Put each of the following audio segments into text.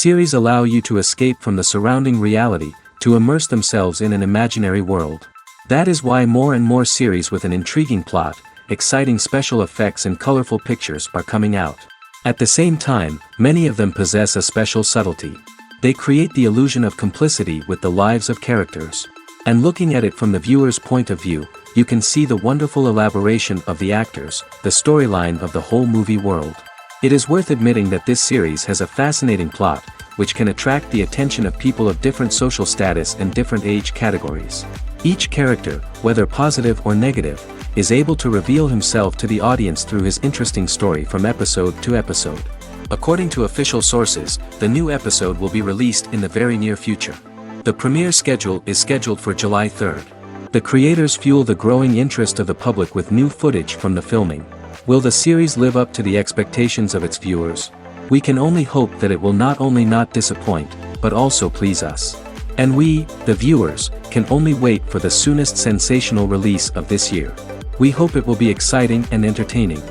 Series allow you to escape from the surrounding reality, to immerse themselves in an imaginary world. That is why more and more series with an intriguing plot, exciting special effects and colorful pictures are coming out. At the same time, many of them possess a special subtlety. They create the illusion of complicity with the lives of characters. And looking at it from the viewer's point of view, you can see the wonderful elaboration of the actors, the storyline of the whole movie world. It is worth admitting that this series has a fascinating plot, which can attract the attention of people of different social status and different age categories. Each character, whether positive or negative, is able to reveal himself to the audience through his interesting story from episode to episode. According to official sources, the new episode will be released in the very near future. The premiere schedule is scheduled for July 3rd. The creators fuel the growing interest of the public with new footage from the filming. Will the series live up to the expectations of its viewers? We can only hope that it will not only not disappoint, but also please us. And we, the viewers, can only wait for the soonest sensational release of this year. We hope it will be exciting and entertaining.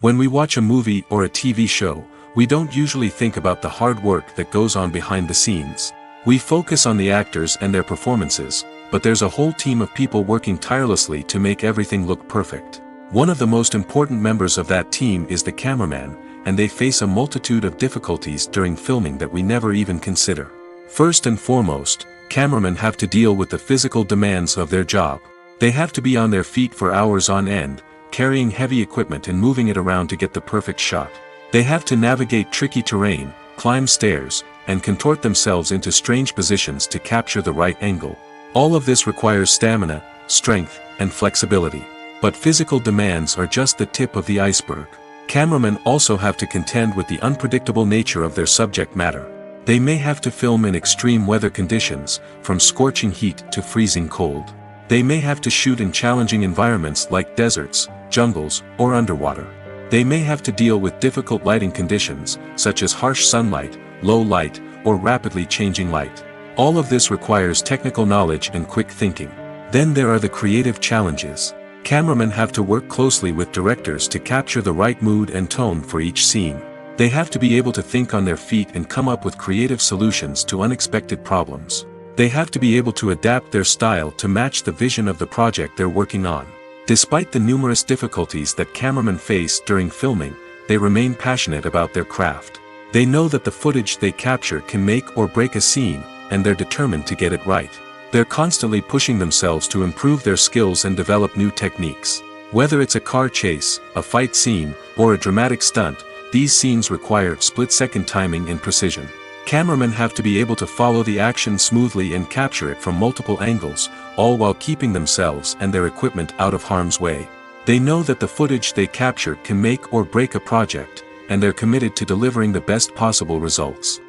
When we watch a movie or a TV show, we don't usually think about the hard work that goes on behind the scenes. We focus on the actors and their performances, but there's a whole team of people working tirelessly to make everything look perfect. One of the most important members of that team is the cameraman, and they face a multitude of difficulties during filming that we never even consider. First and foremost, cameramen have to deal with the physical demands of their job. They have to be on their feet for hours on end, carrying heavy equipment and moving it around to get the perfect shot. They have to navigate tricky terrain, climb stairs, and contort themselves into strange positions to capture the right angle. All of this requires stamina, strength, and flexibility. But physical demands are just the tip of the iceberg. Cameramen also have to contend with the unpredictable nature of their subject matter. They may have to film in extreme weather conditions, from scorching heat to freezing cold. They may have to shoot in challenging environments like deserts, jungles, or underwater. They may have to deal with difficult lighting conditions, such as harsh sunlight, low light, or rapidly changing light. All of this requires technical knowledge and quick thinking. Then there are the creative challenges. Cameramen have to work closely with directors to capture the right mood and tone for each scene. They have to be able to think on their feet and come up with creative solutions to unexpected problems. They have to be able to adapt their style to match the vision of the project they're working on. Despite the numerous difficulties that cameramen face during filming, they remain passionate about their craft. They know that the footage they capture can make or break a scene, and they're determined to get it right. They're constantly pushing themselves to improve their skills and develop new techniques. Whether it's a car chase, a fight scene, or a dramatic stunt, these scenes require split-second timing and precision. Cameramen have to be able to follow the action smoothly and capture it from multiple angles, all while keeping themselves and their equipment out of harm's way. They know that the footage they capture can make or break a project, and they're committed to delivering the best possible results.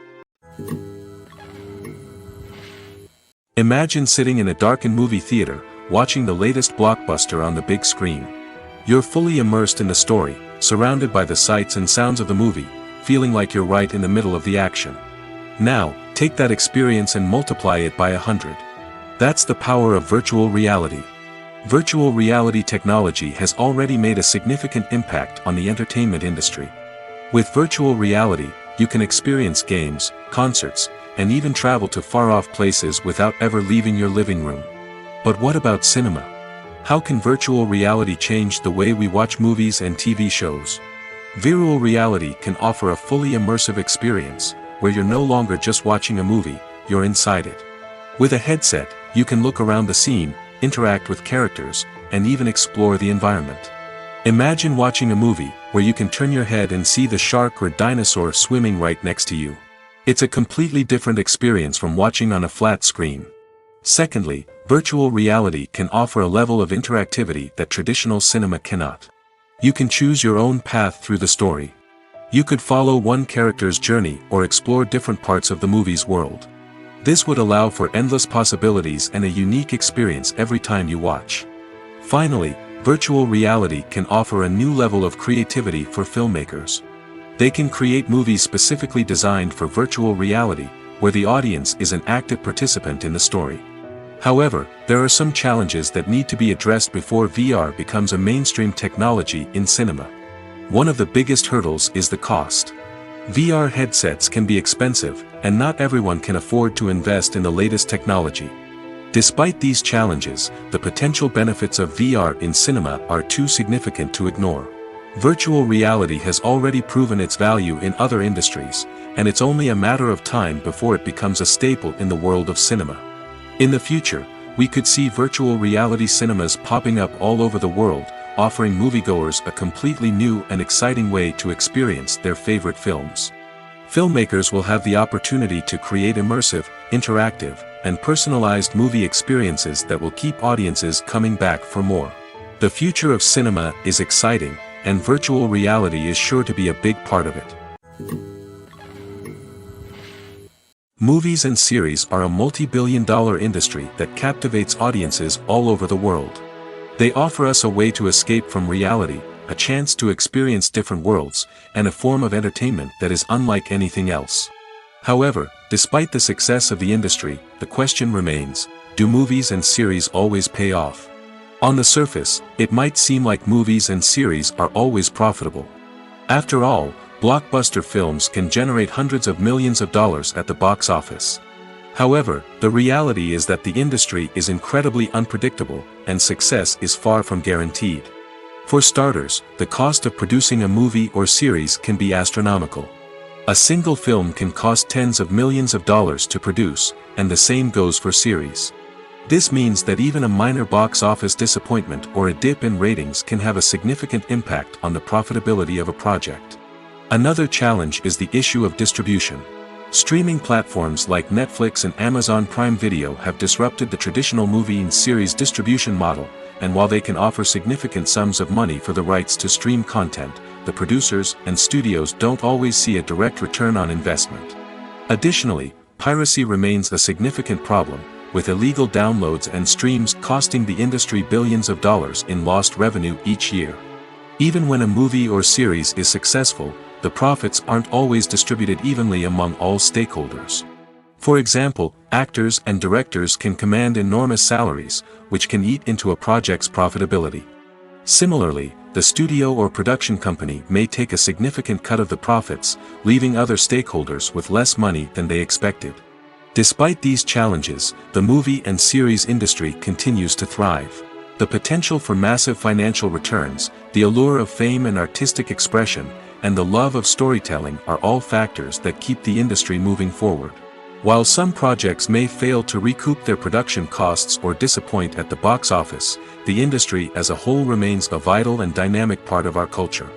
Imagine sitting in a darkened movie theater, watching the latest blockbuster on the big screen. You're fully immersed in the story, surrounded by the sights and sounds of the movie, feeling like you're right in the middle of the action. Now, take that experience and multiply it by 100. That's the power of virtual reality. Virtual reality technology has already made a significant impact on the entertainment industry. With virtual reality, you can experience games, concerts, and even travel to far-off places without ever leaving your living room. But what about cinema? How can virtual reality change the way we watch movies and TV shows? Virtual reality can offer a fully immersive experience, where you're no longer just watching a movie, you're inside it. With a headset, you can look around the scene, interact with characters, and even explore the environment. Imagine watching a movie, where you can turn your head and see the shark or dinosaur swimming right next to you. It's a completely different experience from watching on a flat screen. Secondly, virtual reality can offer a level of interactivity that traditional cinema cannot. You can choose your own path through the story. You could follow one character's journey or explore different parts of the movie's world. This would allow for endless possibilities and a unique experience every time you watch. Finally, virtual reality can offer a new level of creativity for filmmakers. They can create movies specifically designed for virtual reality, where the audience is an active participant in the story. However, there are some challenges that need to be addressed before VR becomes a mainstream technology in cinema. One of the biggest hurdles is the cost. VR headsets can be expensive, and not everyone can afford to invest in the latest technology. Despite these challenges, the potential benefits of VR in cinema are too significant to ignore. Virtual reality has already proven its value in other industries, and it's only a matter of time before it becomes a staple in the world of cinema. In the future, we could see virtual reality cinemas popping up all over the world, offering moviegoers a completely new and exciting way to experience their favorite films. Filmmakers will have the opportunity to create immersive, interactive, and personalized movie experiences that will keep audiences coming back for more. The future of cinema is exciting, and virtual reality is sure to be a big part of it. Movies and series are a multi-billion-dollar industry that captivates audiences all over the world. They offer us a way to escape from reality, a chance to experience different worlds, and a form of entertainment that is unlike anything else. However, despite the success of the industry, the question remains, do movies and series always pay off? On the surface, it might seem like movies and series are always profitable. After all, blockbuster films can generate hundreds of millions of dollars at the box office. However, the reality is that the industry is incredibly unpredictable, and success is far from guaranteed. For starters, the cost of producing a movie or series can be astronomical. A single film can cost tens of millions of dollars to produce, and the same goes for series. This means that even a minor box office disappointment or a dip in ratings can have a significant impact on the profitability of a project. Another challenge is the issue of distribution. Streaming platforms like Netflix and Amazon Prime Video have disrupted the traditional movie and series distribution model, and while they can offer significant sums of money for the rights to stream content, the producers and studios don't always see a direct return on investment. Additionally, piracy remains a significant problem, with illegal downloads and streams costing the industry billions of dollars in lost revenue each year. Even when a movie or series is successful, the profits aren't always distributed evenly among all stakeholders. For example, actors and directors can command enormous salaries, which can eat into a project's profitability. Similarly, the studio or production company may take a significant cut of the profits, leaving other stakeholders with less money than they expected. Despite these challenges, the movie and series industry continues to thrive. The potential for massive financial returns, the allure of fame and artistic expression, and the love of storytelling are all factors that keep the industry moving forward. While some projects may fail to recoup their production costs or disappoint at the box office, the industry as a whole remains a vital and dynamic part of our culture.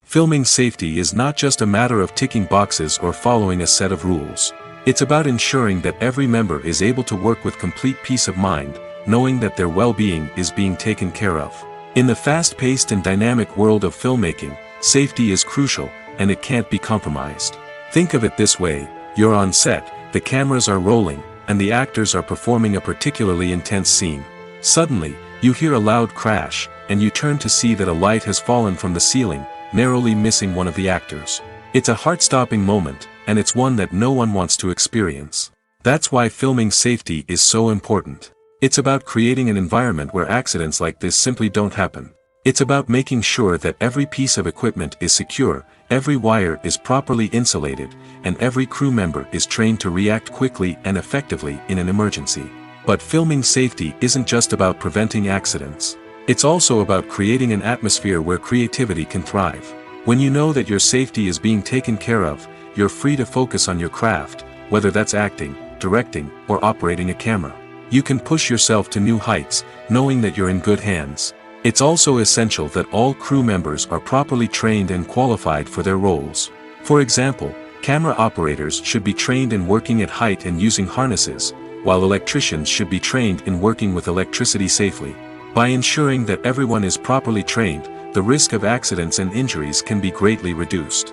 Filming safety is not just a matter of ticking boxes or following a set of rules. It's about ensuring that every member is able to work with complete peace of mind, knowing that their well-being is being taken care of. In the fast-paced and dynamic world of filmmaking, safety is crucial, and it can't be compromised. Think of it this way: you're on set, the cameras are rolling, and the actors are performing a particularly intense scene. Suddenly, you hear a loud crash, and you turn to see that a light has fallen from the ceiling, narrowly missing one of the actors. It's a heart-stopping moment, and it's one that no one wants to experience. That's why filming safety is so important. It's about creating an environment where accidents like this simply don't happen. It's about making sure that every piece of equipment is secure, every wire is properly insulated, and every crew member is trained to react quickly and effectively in an emergency. But filming safety isn't just about preventing accidents. It's also about creating an atmosphere where creativity can thrive. When you know that your safety is being taken care of, you're free to focus on your craft, whether that's acting, directing, or operating a camera. You can push yourself to new heights, knowing that you're in good hands. It's also essential that all crew members are properly trained and qualified for their roles. For example, camera operators should be trained in working at height and using harnesses, while electricians should be trained in working with electricity safely. By ensuring that everyone is properly trained, the risk of accidents and injuries can be greatly reduced.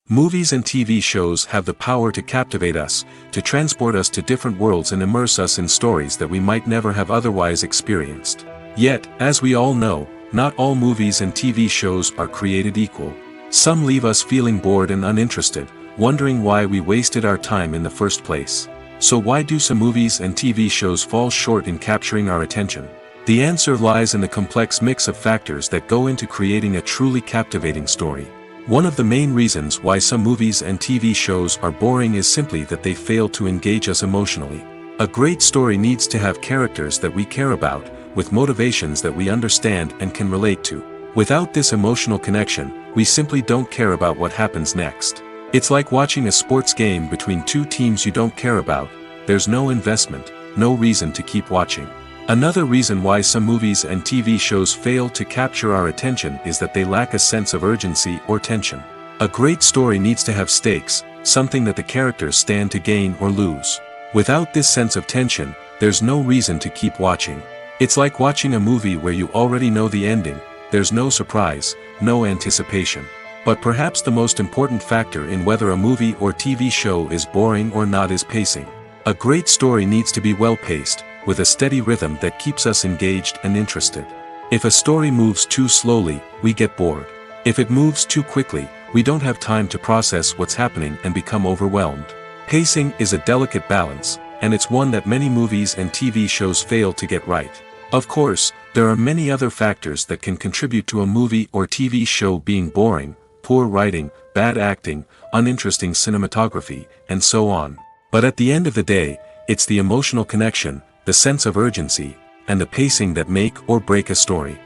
Movies and TV shows have the power to captivate us, to transport us to different worlds and immerse us in stories that we might never have otherwise experienced. Yet, as we all know, not all movies and TV shows are created equal. Some leave us feeling bored and uninterested, wondering why we wasted our time in the first place. So why do some movies and TV shows fall short in capturing our attention? The answer lies in the complex mix of factors that go into creating a truly captivating story. One of the main reasons why some movies and TV shows are boring is simply that they fail to engage us emotionally. A great story needs to have characters that we care about, with motivations that we understand and can relate to. Without this emotional connection, we simply don't care about what happens next. It's like watching a sports game between two teams you don't care about. There's no investment, no reason to keep watching. Another reason why some movies and TV shows fail to capture our attention is that they lack a sense of urgency or tension. A great story needs to have stakes, something that the characters stand to gain or lose. Without this sense of tension, there's no reason to keep watching. It's like watching a movie where you already know the ending. There's no surprise, no anticipation. But perhaps the most important factor in whether a movie or TV show is boring or not is pacing. A great story needs to be well-paced, with a steady rhythm that keeps us engaged and interested. If a story moves too slowly, we get bored. If it moves too quickly, we don't have time to process what's happening and become overwhelmed. Pacing is a delicate balance, and it's one that many movies and TV shows fail to get right. Of course, there are many other factors that can contribute to a movie or TV show being boring: poor writing, bad acting, uninteresting cinematography, and so on. But at the end of the day, it's the emotional connection, the sense of urgency, and the pacing that make or break a story.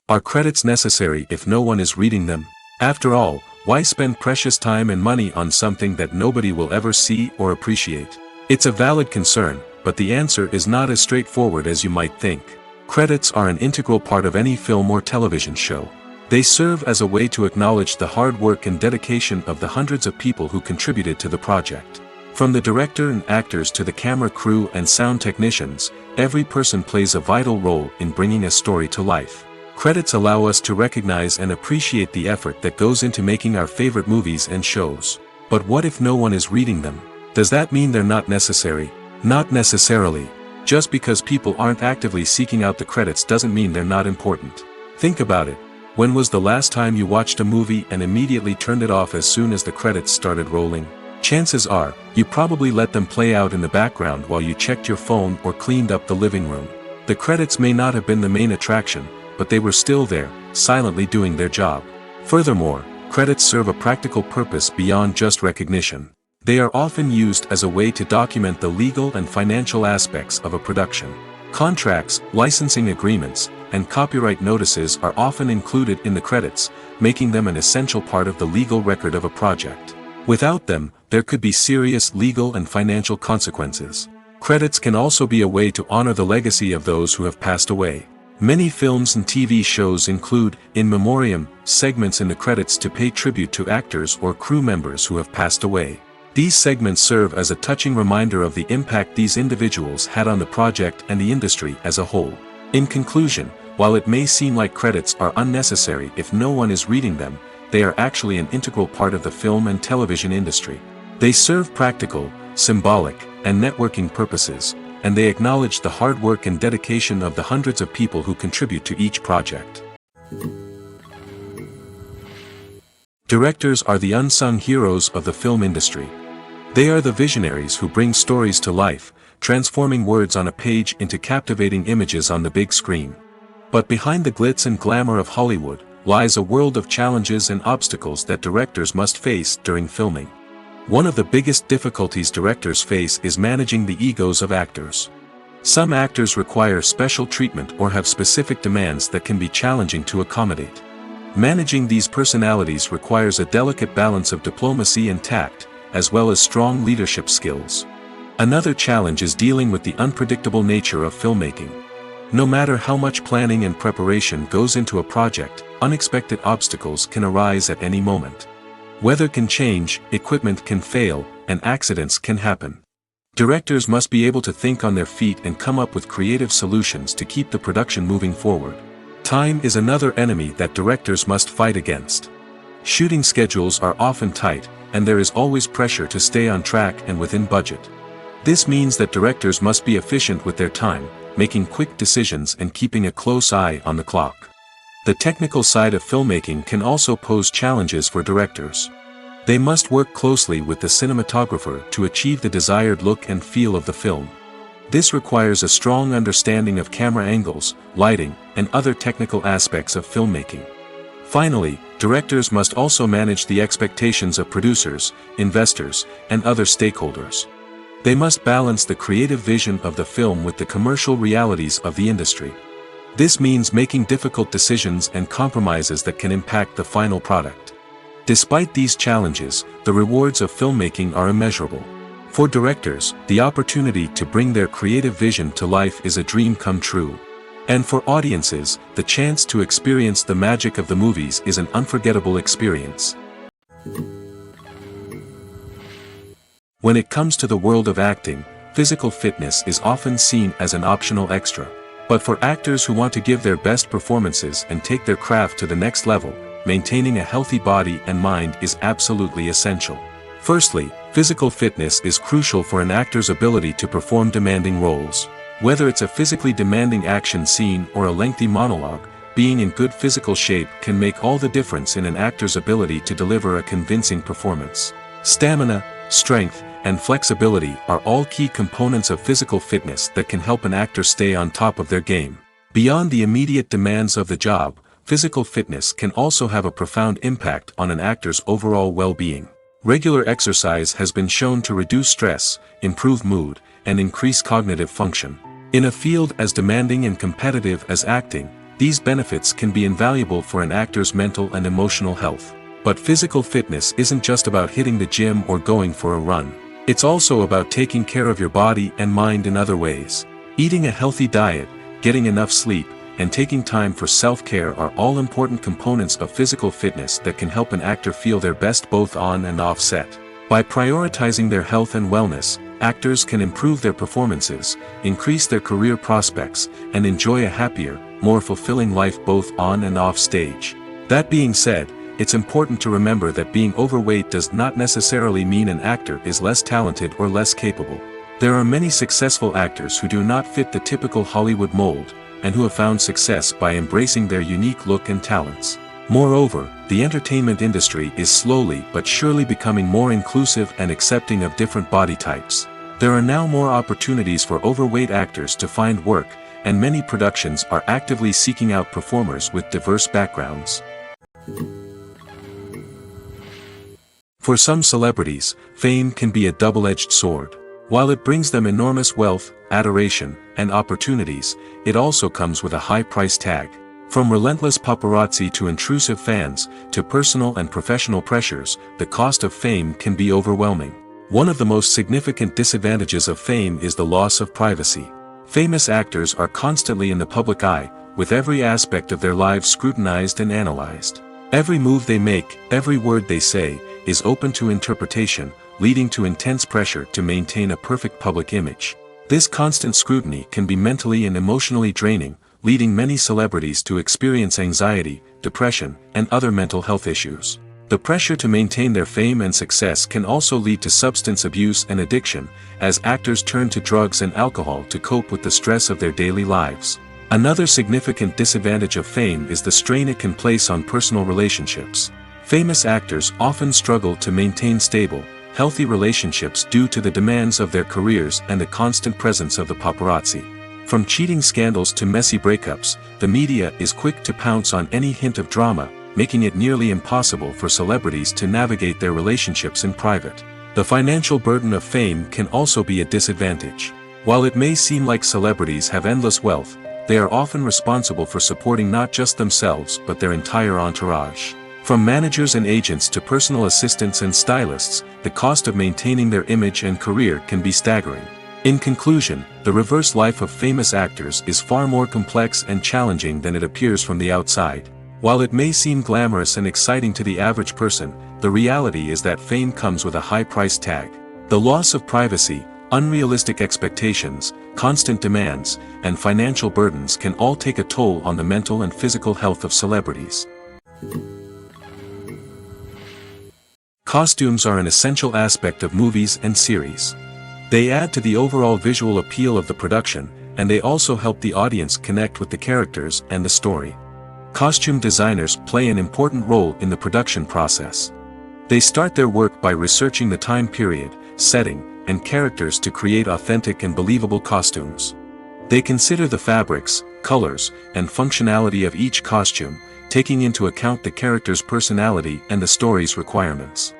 Are credits necessary if no one is reading them? After all, why spend precious time and money on something that nobody will ever see or appreciate? It's a valid concern, but the answer is not as straightforward as you might think. Credits are an integral part of any film or television show. They serve as a way to acknowledge the hard work and dedication of the hundreds of people who contributed to the project. From the director and actors to the camera crew and sound technicians, every person plays a vital role in bringing a story to life. Credits allow us to recognize and appreciate the effort that goes into making our favorite movies and shows. But what if no one is reading them? Does that mean they're not necessary? Not necessarily. Just because people aren't actively seeking out the credits doesn't mean they're not important. Think about it. When was the last time you watched a movie and immediately turned it off as soon as the credits started rolling? Chances are, you probably let them play out in the background while you checked your phone or cleaned up the living room. The credits may not have been the main attraction, but they were still there, silently doing their job. Furthermore, credits serve a practical purpose beyond just recognition. They are often used as a way to document the legal and financial aspects of a production. Contracts, licensing agreements, and copyright notices are often included in the credits, making them an essential part of the legal record of a project. Without them, there could be serious legal and financial consequences. Credits can also be a way to honor the legacy of those who have passed away. Many films and TV shows include, in memoriam, segments in the credits to pay tribute to actors or crew members who have passed away. These segments serve as a touching reminder of the impact these individuals had on the project and the industry as a whole. In conclusion, while it may seem like credits are unnecessary if no one is reading them, they are actually an integral part of the film and television industry. They serve practical, symbolic, and networking purposes, and they acknowledge the hard work and dedication of the hundreds of people who contribute to each project. Directors are the unsung heroes of the film industry. They are the visionaries who bring stories to life, transforming words on a page into captivating images on the big screen. But behind the glitz and glamour of Hollywood, lies a world of challenges and obstacles that directors must face during filming. One of the biggest difficulties directors face is managing the egos of actors. Some actors require special treatment or have specific demands that can be challenging to accommodate. Managing these personalities requires a delicate balance of diplomacy and tact, as well as strong leadership skills. Another challenge is dealing with the unpredictable nature of filmmaking. No matter how much planning and preparation goes into a project, unexpected obstacles can arise at any moment. Weather can change, equipment can fail, and accidents can happen. Directors must be able to think on their feet and come up with creative solutions to keep the production moving forward. Time is another enemy that directors must fight against. Shooting schedules are often tight, and there is always pressure to stay on track and within budget. This means that directors must be efficient with their time, making quick decisions and keeping a close eye on the clock. The technical side of filmmaking can also pose challenges for directors. They must work closely with the cinematographer to achieve the desired look and feel of the film. This requires a strong understanding of camera angles, lighting, and other technical aspects of filmmaking. Finally, directors must also manage the expectations of producers, investors, and other stakeholders. They must balance the creative vision of the film with the commercial realities of the industry. This means making difficult decisions and compromises that can impact the final product. Despite these challenges, the rewards of filmmaking are immeasurable. For directors, the opportunity to bring their creative vision to life is a dream come true. And for audiences, the chance to experience the magic of the movies is an unforgettable experience. When it comes to the world of acting, physical fitness is often seen as an optional extra. But for actors who want to give their best performances and take their craft to the next level, maintaining a healthy body and mind is absolutely essential. Firstly, physical fitness is crucial for an actor's ability to perform demanding roles. Whether it's a physically demanding action scene or a lengthy monologue, being in good physical shape can make all the difference in an actor's ability to deliver a convincing performance. Stamina, strength, and flexibility are all key components of physical fitness that can help an actor stay on top of their game. Beyond the immediate demands of the job, physical fitness can also have a profound impact on an actor's overall well-being. Regular exercise has been shown to reduce stress, improve mood, and increase cognitive function. In a field as demanding and competitive as acting, these benefits can be invaluable for an actor's mental and emotional health. But physical fitness isn't just about hitting the gym or going for a run. It's also about taking care of your body and mind in other ways. Eating a healthy diet, getting enough sleep, and taking time for self-care are all important components of physical fitness that can help an actor feel their best both on and off set. By prioritizing their health and wellness, actors can improve their performances, increase their career prospects, and enjoy a happier, more fulfilling life both on and off stage. That being said, it's important to remember that being overweight does not necessarily mean an actor is less talented or less capable. There are many successful actors who do not fit the typical Hollywood mold, and who have found success by embracing their unique look and talents. Moreover, the entertainment industry is slowly but surely becoming more inclusive and accepting of different body types. There are now more opportunities for overweight actors to find work, and many productions are actively seeking out performers with diverse backgrounds. For some celebrities, fame can be a double-edged sword. While it brings them enormous wealth, adoration, and opportunities, it also comes with a high price tag. From relentless paparazzi to intrusive fans, to personal and professional pressures, the cost of fame can be overwhelming. One of the most significant disadvantages of fame is the loss of privacy. Famous actors are constantly in the public eye, with every aspect of their lives scrutinized and analyzed. Every move they make, every word they say, is open to interpretation, leading to intense pressure to maintain a perfect public image. This constant scrutiny can be mentally and emotionally draining, leading many celebrities to experience anxiety, depression, and other mental health issues. The pressure to maintain their fame and success can also lead to substance abuse and addiction, as actors turn to drugs and alcohol to cope with the stress of their daily lives. Another significant disadvantage of fame is the strain it can place on personal relationships. Famous actors often struggle to maintain stable, healthy relationships due to the demands of their careers and the constant presence of the paparazzi. From cheating scandals to messy breakups, the media is quick to pounce on any hint of drama, making it nearly impossible for celebrities to navigate their relationships in private. The financial burden of fame can also be a disadvantage. While it may seem like celebrities have endless wealth, they are often responsible for supporting not just themselves but their entire entourage. From managers and agents to personal assistants and stylists, the cost of maintaining their image and career can be staggering. In conclusion, the reverse life of famous actors is far more complex and challenging than it appears from the outside. While it may seem glamorous and exciting to the average person, the reality is that fame comes with a high price tag. The loss of privacy, unrealistic expectations, constant demands, and financial burdens can all take a toll on the mental and physical health of celebrities. Costumes are an essential aspect of movies and series. They add to the overall visual appeal of the production, and they also help the audience connect with the characters and the story. Costume designers play an important role in the production process. They start their work by researching the time period, setting, and characters to create authentic and believable costumes. They consider the fabrics, colors, and functionality of each costume, taking into account the character's personality and the story's requirements.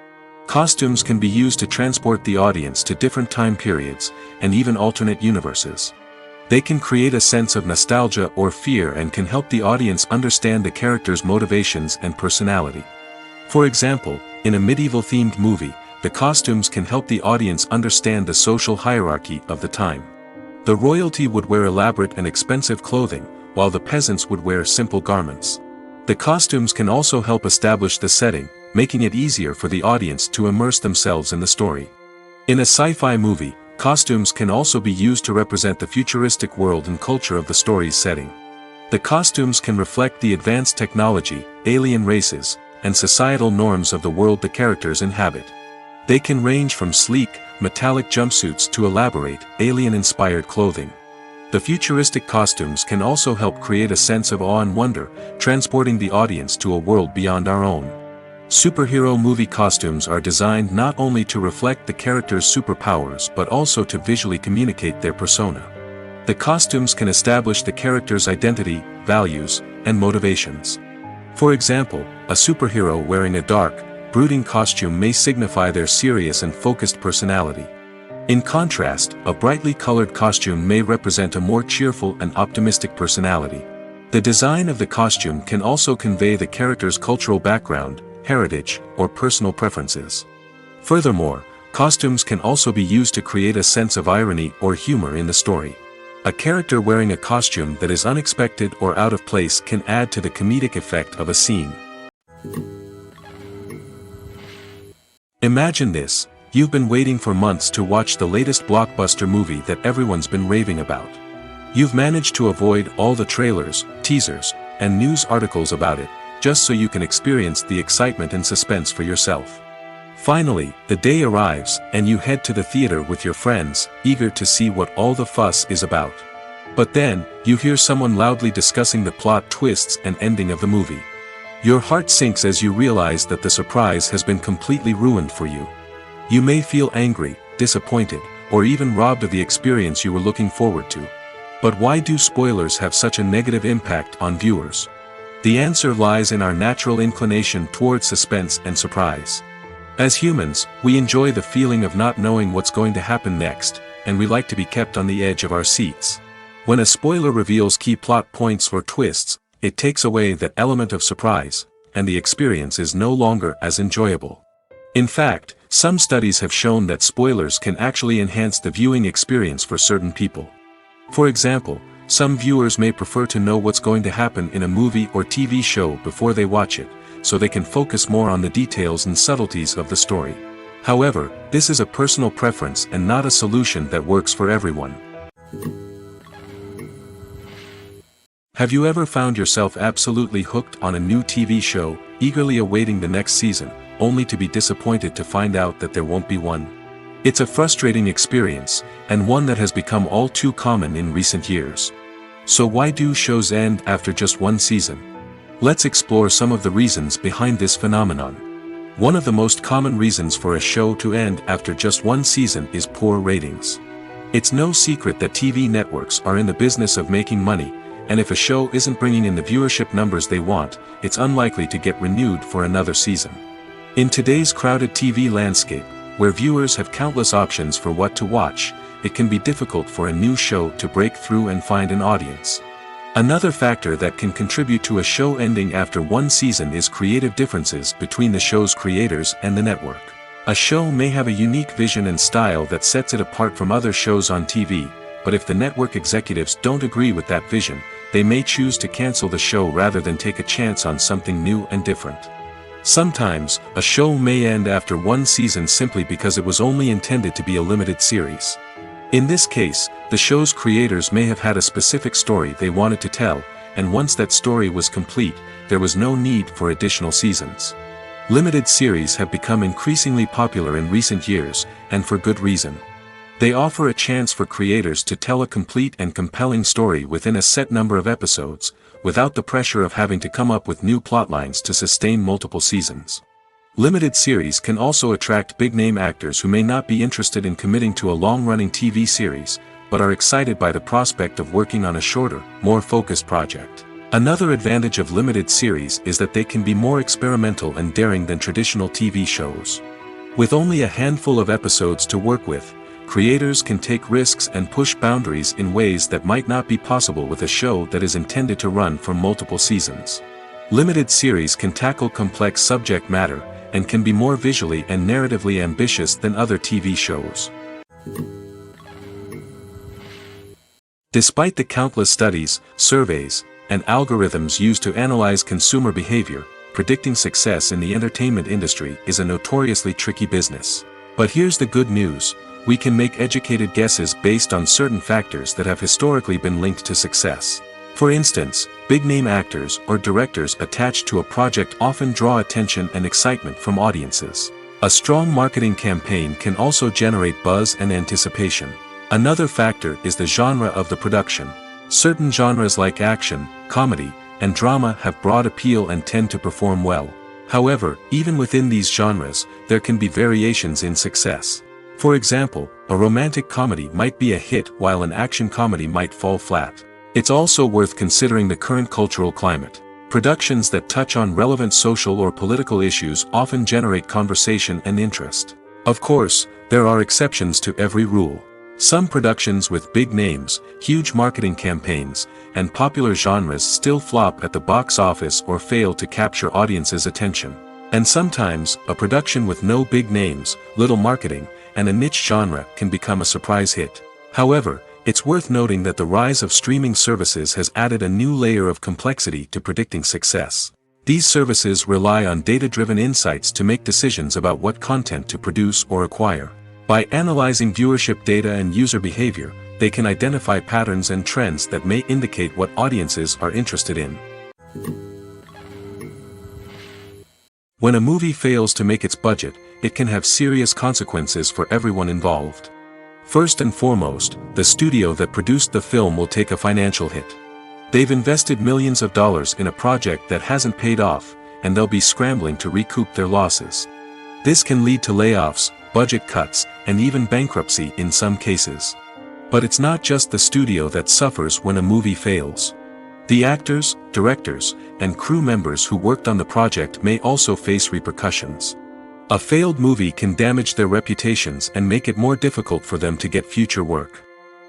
Costumes can be used to transport the audience to different time periods, and even alternate universes. They can create a sense of nostalgia or fear and can help the audience understand the character's motivations and personality. For example, in a medieval-themed movie, the costumes can help the audience understand the social hierarchy of the time. The royalty would wear elaborate and expensive clothing, while the peasants would wear simple garments. The costumes can also help establish the setting, making it easier for the audience to immerse themselves in the story. In a sci-fi movie, costumes can also be used to represent the futuristic world and culture of the story's setting. The costumes can reflect the advanced technology, alien races, and societal norms of the world the characters inhabit. They can range from sleek, metallic jumpsuits to elaborate, alien-inspired clothing. The futuristic costumes can also help create a sense of awe and wonder, transporting the audience to a world beyond our own. Superhero movie costumes are designed not only to reflect the character's superpowers but also to visually communicate their persona. The costumes can establish the character's identity, values, and motivations. For example, a superhero wearing a dark, brooding costume may signify their serious and focused personality. In contrast, a brightly colored costume may represent a more cheerful and optimistic personality. The design of the costume can also convey the character's cultural background, heritage, or personal preferences. Furthermore, costumes can also be used to create a sense of irony or humor in the story. A character wearing a costume that is unexpected or out of place can add to the comedic effect of a scene. Imagine this: you've been waiting for months to watch the latest blockbuster movie that everyone's been raving about. You've managed to avoid all the trailers, teasers, and news articles about it, just so you can experience the excitement and suspense for yourself. Finally, the day arrives, and you head to the theater with your friends, eager to see what all the fuss is about. But then, you hear someone loudly discussing the plot twists and ending of the movie. Your heart sinks as you realize that the surprise has been completely ruined for you. You may feel angry, disappointed, or even robbed of the experience you were looking forward to. But why do spoilers have such a negative impact on viewers? The answer lies in our natural inclination towards suspense and surprise. As humans, we enjoy the feeling of not knowing what's going to happen next, and we like to be kept on the edge of our seats. When a spoiler reveals key plot points or twists, it takes away that element of surprise, and the experience is no longer as enjoyable. In fact, some studies have shown that spoilers can actually enhance the viewing experience for certain people. For example, some viewers may prefer to know what's going to happen in a movie or TV show before they watch it, so they can focus more on the details and subtleties of the story. However, this is a personal preference and not a solution that works for everyone. Have you ever found yourself absolutely hooked on a new TV show, eagerly awaiting the next season, only to be disappointed to find out that there won't be one? It's a frustrating experience, and one that has become all too common in recent years. So why do shows end after just one season? Let's explore some of the reasons behind this phenomenon. One of the most common reasons for a show to end after just one season is poor ratings. It's no secret that TV networks are in the business of making money, and if a show isn't bringing in the viewership numbers they want, it's unlikely to get renewed for another season. In today's crowded TV landscape, where viewers have countless options for what to watch, it can be difficult for a new show to break through and find an audience. Another factor that can contribute to a show ending after one season is creative differences between the show's creators and the network. A show may have a unique vision and style that sets it apart from other shows on TV, but if the network executives don't agree with that vision, they may choose to cancel the show rather than take a chance on something new and different. Sometimes, a show may end after one season simply because it was only intended to be a limited series. In this case, the show's creators may have had a specific story they wanted to tell, and once that story was complete, there was no need for additional seasons. Limited series have become increasingly popular in recent years, and for good reason. They offer a chance for creators to tell a complete and compelling story within a set number of episodes, without the pressure of having to come up with new plotlines to sustain multiple seasons. Limited series can also attract big-name actors who may not be interested in committing to a long-running TV series, but are excited by the prospect of working on a shorter, more focused project. Another advantage of limited series is that they can be more experimental and daring than traditional TV shows. With only a handful of episodes to work with, creators can take risks and push boundaries in ways that might not be possible with a show that is intended to run for multiple seasons. Limited series can tackle complex subject matter, and can be more visually and narratively ambitious than other TV shows. Despite the countless studies, surveys, and algorithms used to analyze consumer behavior, predicting success in the entertainment industry is a notoriously tricky business. But here's the good news: we can make educated guesses based on certain factors that have historically been linked to success. For instance, big-name actors or directors attached to a project often draw attention and excitement from audiences. A strong marketing campaign can also generate buzz and anticipation. Another factor is the genre of the production. Certain genres like action, comedy, and drama have broad appeal and tend to perform well. However, even within these genres, there can be variations in success. For example, a romantic comedy might be a hit while an action comedy might fall flat. It's also worth considering the current cultural climate. Productions that touch on relevant social or political issues often generate conversation and interest. Of course, there are exceptions to every rule. Some productions with big names, huge marketing campaigns, and popular genres still flop at the box office or fail to capture audiences' attention. And sometimes, a production with no big names, little marketing, and a niche genre can become a surprise hit. However, it's worth noting that the rise of streaming services has added a new layer of complexity to predicting success. These services rely on data-driven insights to make decisions about what content to produce or acquire. By analyzing viewership data and user behavior, they can identify patterns and trends that may indicate what audiences are interested in. When a movie fails to make its budget, it can have serious consequences for everyone involved. First and foremost, the studio that produced the film will take a financial hit. They've invested millions of dollars in a project that hasn't paid off, and they'll be scrambling to recoup their losses. This can lead to layoffs, budget cuts, and even bankruptcy in some cases. But it's not just the studio that suffers when a movie fails. The actors, directors, and crew members who worked on the project may also face repercussions. A failed movie can damage their reputations and make it more difficult for them to get future work.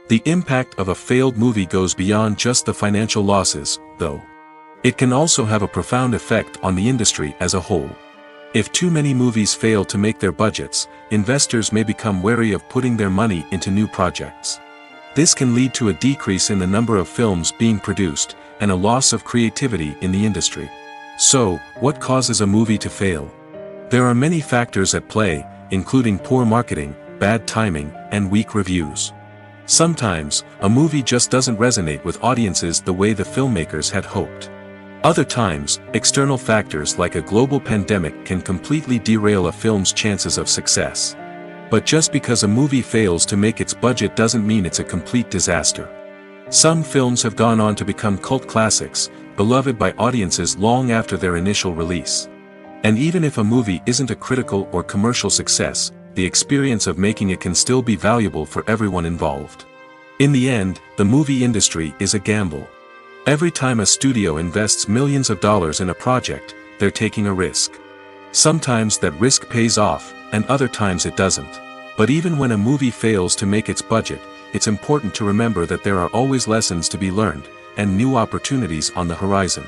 The impact of a failed movie goes beyond just the financial losses, though. It can also have a profound effect on the industry as a whole. If too many movies fail to make their budgets, investors may become wary of putting their money into new projects. This can lead to a decrease in the number of films being produced, and a loss of creativity in the industry. So, what causes a movie to fail? There are many factors at play, including poor marketing, bad timing, and weak reviews. Sometimes, a movie just doesn't resonate with audiences the way the filmmakers had hoped. Other times, external factors like a global pandemic can completely derail a film's chances of success. But just because a movie fails to make its budget doesn't mean it's a complete disaster. Some films have gone on to become cult classics, beloved by audiences long after their initial release. And even if a movie isn't a critical or commercial success, the experience of making it can still be valuable for everyone involved. In the end, the movie industry is a gamble. Every time a studio invests millions of dollars in a project, they're taking a risk. Sometimes that risk pays off, and other times it doesn't. But even when a movie fails to make its budget, it's important to remember that there are always lessons to be learned, and new opportunities on the horizon.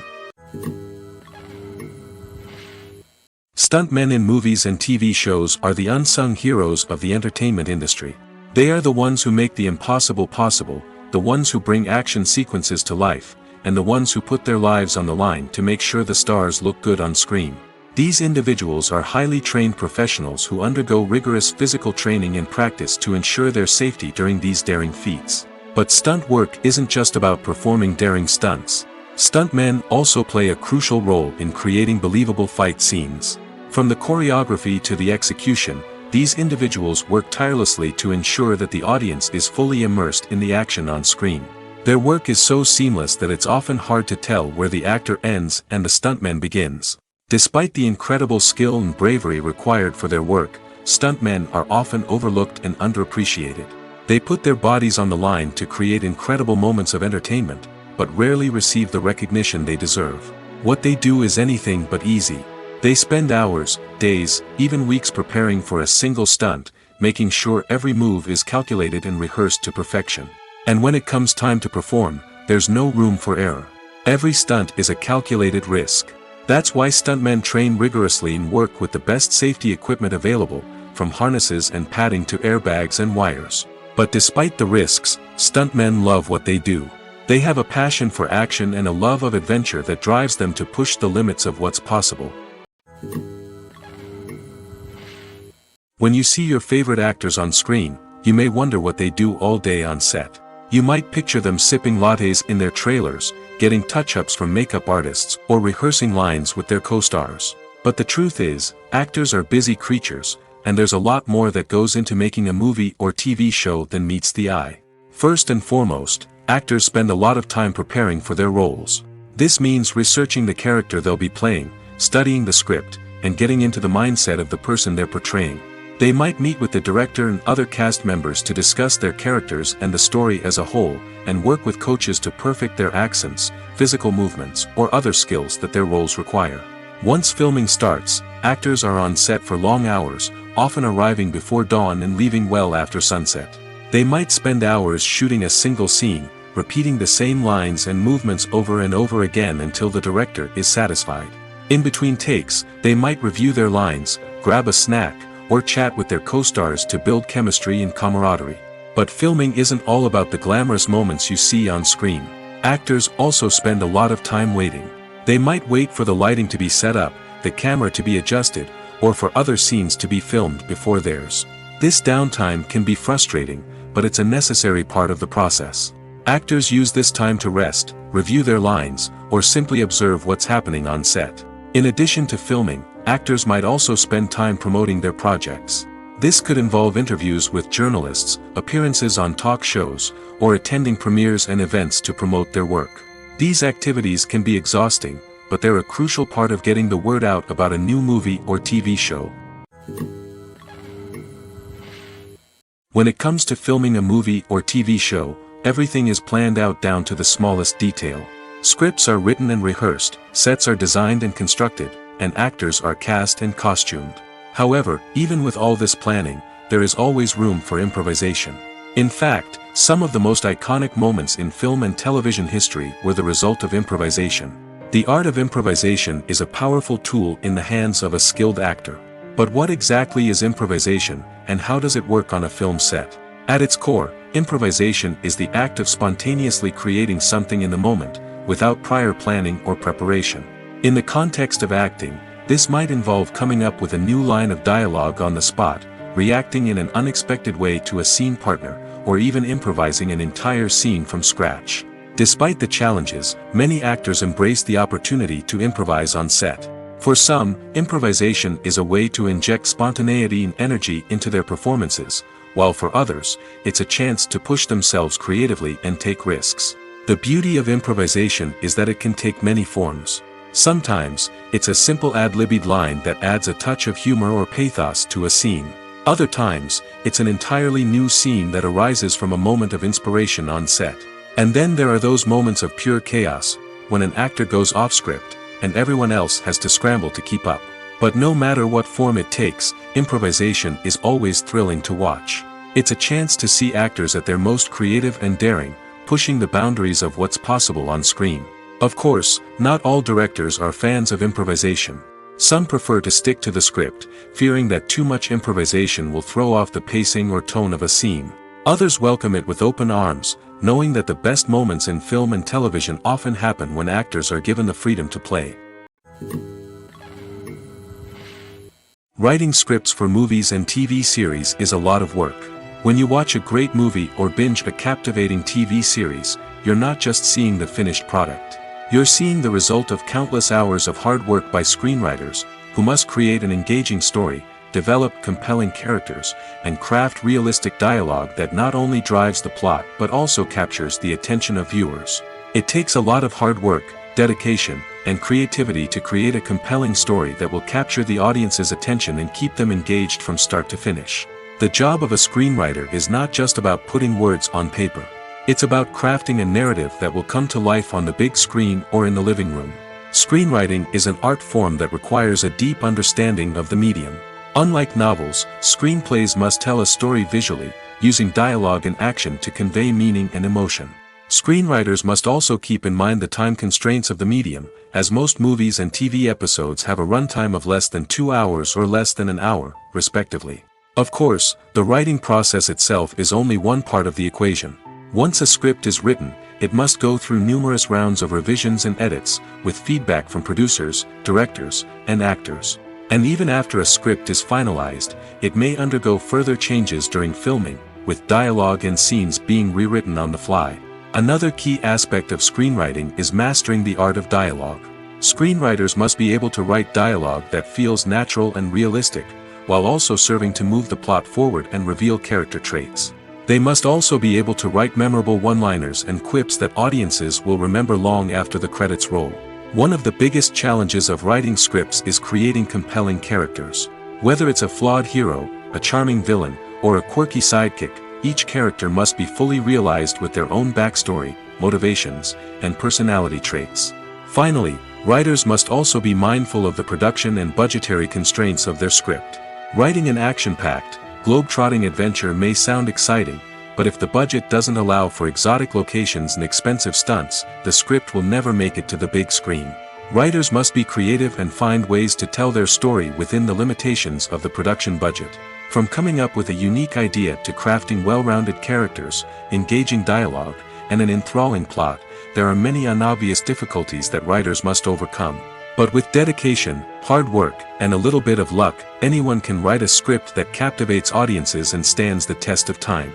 Stuntmen in movies and TV shows are the unsung heroes of the entertainment industry. They are the ones who make the impossible possible, the ones who bring action sequences to life, and the ones who put their lives on the line to make sure the stars look good on screen. These individuals are highly trained professionals who undergo rigorous physical training and practice to ensure their safety during these daring feats. But stunt work isn't just about performing daring stunts. Stuntmen also play a crucial role in creating believable fight scenes. From the choreography to the execution, these individuals work tirelessly to ensure that the audience is fully immersed in the action on screen. Their work is so seamless that it's often hard to tell where the actor ends and the stuntman begins. Despite the incredible skill and bravery required for their work, stuntmen are often overlooked and underappreciated. They put their bodies on the line to create incredible moments of entertainment, but rarely receive the recognition they deserve. What they do is anything but easy. They spend hours, days, even weeks preparing for a single stunt, making sure every move is calculated and rehearsed to perfection. And when it comes time to perform, there's no room for error. Every stunt is a calculated risk. That's why stuntmen train rigorously and work with the best safety equipment available, from harnesses and padding to airbags and wires. But despite the risks, stuntmen love what they do. They have a passion for action and a love of adventure that drives them to push the limits of what's possible. When you see your favorite actors on screen, you may wonder what they do all day on set. You might picture them sipping lattes in their trailers, getting touch-ups from makeup artists, or rehearsing lines with their co-stars. But the truth is, actors are busy creatures, and there's a lot more that goes into making a movie or TV show than meets the eye. First and foremost, actors spend a lot of time preparing for their roles. This means researching the character they'll be playing, studying the script, and getting into the mindset of the person they're portraying. They might meet with the director and other cast members to discuss their characters and the story as a whole, and work with coaches to perfect their accents, physical movements, or other skills that their roles require. Once filming starts, actors are on set for long hours, often arriving before dawn and leaving well after sunset. They might spend hours shooting a single scene, repeating the same lines and movements over and over again until the director is satisfied. In between takes, they might review their lines, grab a snack, or chat with their co-stars to build chemistry and camaraderie. But filming isn't all about the glamorous moments you see on screen. Actors also spend a lot of time waiting. They might wait for the lighting to be set up, the camera to be adjusted, or for other scenes to be filmed before theirs. This downtime can be frustrating, but it's a necessary part of the process. Actors use this time to rest, review their lines, or simply observe what's happening on set. In addition to filming, actors might also spend time promoting their projects. This could involve interviews with journalists, appearances on talk shows, or attending premieres and events to promote their work. These activities can be exhausting, but they're a crucial part of getting the word out about a new movie or TV show. When it comes to filming a movie or TV show, everything is planned out down to the smallest detail. Scripts are written and rehearsed, sets are designed and constructed, and actors are cast and costumed. However, even with all this planning, there is always room for improvisation. In fact, some of the most iconic moments in film and television history were the result of improvisation. The art of improvisation is a powerful tool in the hands of a skilled actor. But what exactly is improvisation, and how does it work on a film set? At its core, improvisation is the act of spontaneously creating something in the moment, without prior planning or preparation. In the context of acting, this might involve coming up with a new line of dialogue on the spot, reacting in an unexpected way to a scene partner, or even improvising an entire scene from scratch. Despite the challenges, many actors embrace the opportunity to improvise on set. For some, improvisation is a way to inject spontaneity and energy into their performances, while for others, it's a chance to push themselves creatively and take risks. The beauty of improvisation is that it can take many forms. Sometimes, it's a simple ad-libbed line that adds a touch of humor or pathos to a scene. Other times, it's an entirely new scene that arises from a moment of inspiration on set. And then there are those moments of pure chaos, when an actor goes off script, and everyone else has to scramble to keep up. But no matter what form it takes, improvisation is always thrilling to watch. It's a chance to see actors at their most creative and daring, pushing the boundaries of what's possible on screen. Of course, not all directors are fans of improvisation. Some prefer to stick to the script, fearing that too much improvisation will throw off the pacing or tone of a scene. Others welcome it with open arms, knowing that the best moments in film and television often happen when actors are given the freedom to play. Writing scripts for movies and TV series is a lot of work. When you watch a great movie or binge a captivating TV series, you're not just seeing the finished product. You're seeing the result of countless hours of hard work by screenwriters, who must create an engaging story, develop compelling characters, and craft realistic dialogue that not only drives the plot but also captures the attention of viewers. It takes a lot of hard work, dedication, and creativity to create a compelling story that will capture the audience's attention and keep them engaged from start to finish. The job of a screenwriter is not just about putting words on paper. It's about crafting a narrative that will come to life on the big screen or in the living room. Screenwriting is an art form that requires a deep understanding of the medium. Unlike novels, screenplays must tell a story visually, using dialogue and action to convey meaning and emotion. Screenwriters must also keep in mind the time constraints of the medium, as most movies and TV episodes have a runtime of less than 2 hours or less than an hour, respectively. Of course, the writing process itself is only one part of the equation. Once a script is written, it must go through numerous rounds of revisions and edits, with feedback from producers, directors, and actors. And even after a script is finalized, it may undergo further changes during filming, with dialogue and scenes being rewritten on the fly. Another key aspect of screenwriting is mastering the art of dialogue. Screenwriters must be able to write dialogue that feels natural and realistic, while also serving to move the plot forward and reveal character traits. They must also be able to write memorable one-liners and quips that audiences will remember long after the credits roll. One of the biggest challenges of writing scripts is creating compelling characters. Whether it's a flawed hero, a charming villain, or a quirky sidekick, each character must be fully realized with their own backstory, motivations, and personality traits. Finally, writers must also be mindful of the production and budgetary constraints of their script. Writing an action-packed, globe-trotting adventure may sound exciting, but if the budget doesn't allow for exotic locations and expensive stunts, the script will never make it to the big screen. Writers must be creative and find ways to tell their story within the limitations of the production budget. From coming up with a unique idea to crafting well-rounded characters, engaging dialogue, and an enthralling plot, there are many unobvious difficulties that writers must overcome. But with dedication, hard work, and a little bit of luck, anyone can write a script that captivates audiences and stands the test of time.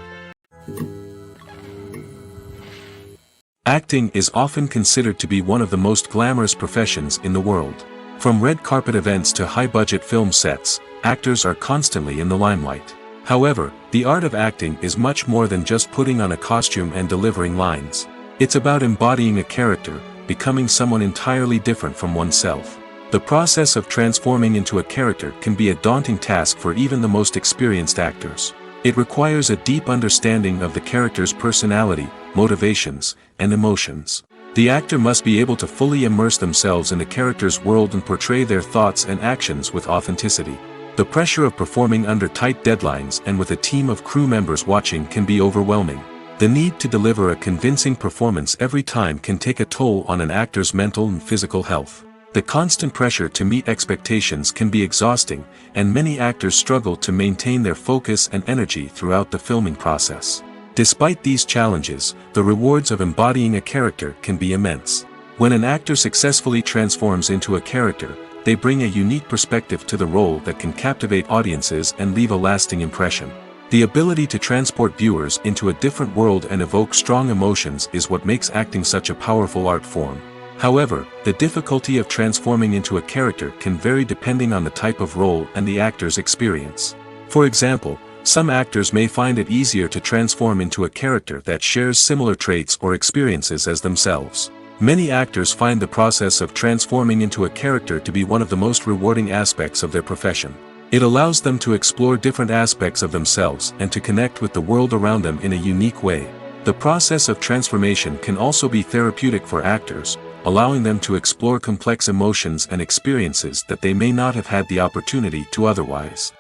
Acting is often considered to be one of the most glamorous professions in the world. From red carpet events to high-budget film sets, actors are constantly in the limelight. However, the art of acting is much more than just putting on a costume and delivering lines. It's about embodying a character, becoming someone entirely different from oneself. The process of transforming into a character can be a daunting task for even the most experienced actors. It requires a deep understanding of the character's personality, motivations, and emotions. The actor must be able to fully immerse themselves in the character's world and portray their thoughts and actions with authenticity. The pressure of performing under tight deadlines and with a team of crew members watching can be overwhelming. The need to deliver a convincing performance every time can take a toll on an actor's mental and physical health. The constant pressure to meet expectations can be exhausting, and many actors struggle to maintain their focus and energy throughout the filming process. Despite these challenges, the rewards of embodying a character can be immense. When an actor successfully transforms into a character, they bring a unique perspective to the role that can captivate audiences and leave a lasting impression. The ability to transport viewers into a different world and evoke strong emotions is what makes acting such a powerful art form. However, the difficulty of transforming into a character can vary depending on the type of role and the actor's experience. For example, some actors may find it easier to transform into a character that shares similar traits or experiences as themselves. Many actors find the process of transforming into a character to be one of the most rewarding aspects of their profession. It allows them to explore different aspects of themselves and to connect with the world around them in a unique way. The process of transformation can also be therapeutic for actors, allowing them to explore complex emotions and experiences that they may not have had the opportunity to otherwise.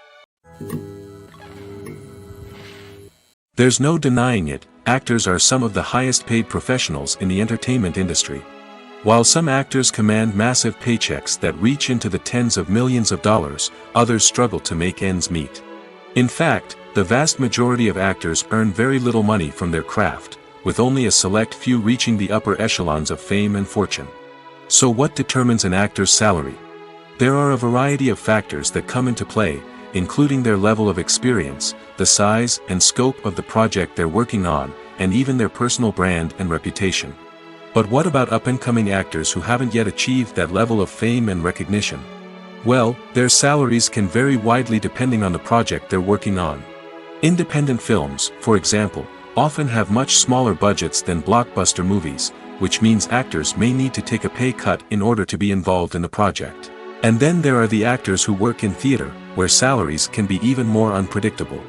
There's no denying it, actors are some of the highest paid professionals in the entertainment industry. While some actors command massive paychecks that reach into the tens of millions of dollars, others struggle to make ends meet. In fact, the vast majority of actors earn very little money from their craft, with only a select few reaching the upper echelons of fame and fortune. So what determines an actor's salary? There are a variety of factors that come into play, including their level of experience, the size and scope of the project they're working on, and even their personal brand and reputation. But what about up-and-coming actors who haven't yet achieved that level of fame and recognition? Well, their salaries can vary widely depending on the project they're working on. Independent films, for example, often have much smaller budgets than blockbuster movies, which means actors may need to take a pay cut in order to be involved in the project. And then there are the actors who work in theater, where salaries can be even more unpredictable.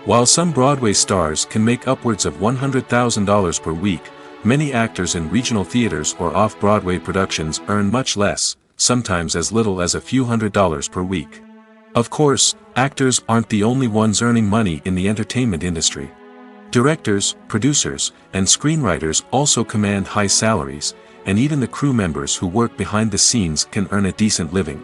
While some Broadway stars can make upwards of $100,000 per week, many actors in regional theaters or off-Broadway productions earn much less, sometimes as little as a few $100s per week. Of course, actors aren't the only ones earning money in the entertainment industry. Directors, producers, and screenwriters also command high salaries, and even the crew members who work behind the scenes can earn a decent living.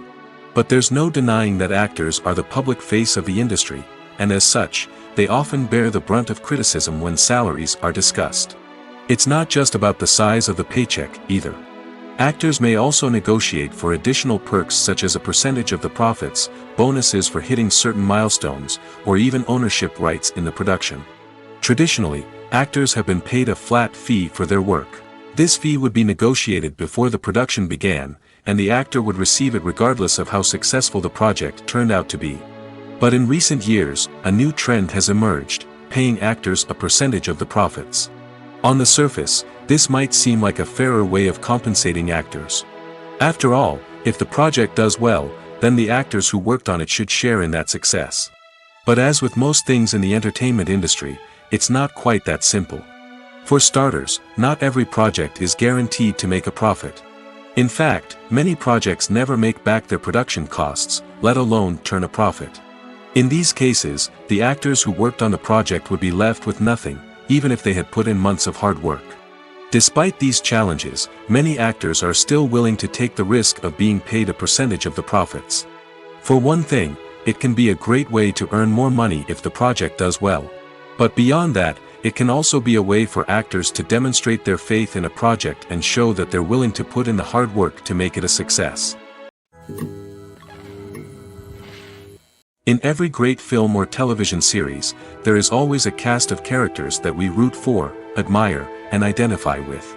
But there's no denying that actors are the public face of the industry, and as such, they often bear the brunt of criticism when salaries are discussed. It's not just about the size of the paycheck, either. Actors may also negotiate for additional perks such as a percentage of the profits, bonuses for hitting certain milestones, or even ownership rights in the production. Traditionally, actors have been paid a flat fee for their work. This fee would be negotiated before the production began, and the actor would receive it regardless of how successful the project turned out to be. But in recent years, a new trend has emerged, paying actors a percentage of the profits. On the surface, this might seem like a fairer way of compensating actors. After all, if the project does well, then the actors who worked on it should share in that success. But as with most things in the entertainment industry, it's not quite that simple. For starters, not every project is guaranteed to make a profit. In fact, many projects never make back their production costs, let alone turn a profit. In these cases, the actors who worked on the project would be left with nothing, even if they had put in months of hard work. Despite these challenges, many actors are still willing to take the risk of being paid a percentage of the profits. For one thing, it can be a great way to earn more money if the project does well. But beyond that, it can also be a way for actors to demonstrate their faith in a project and show that they're willing to put in the hard work to make it a success. In every great film or television series, there is always a cast of characters that we root for, admire, and identify with.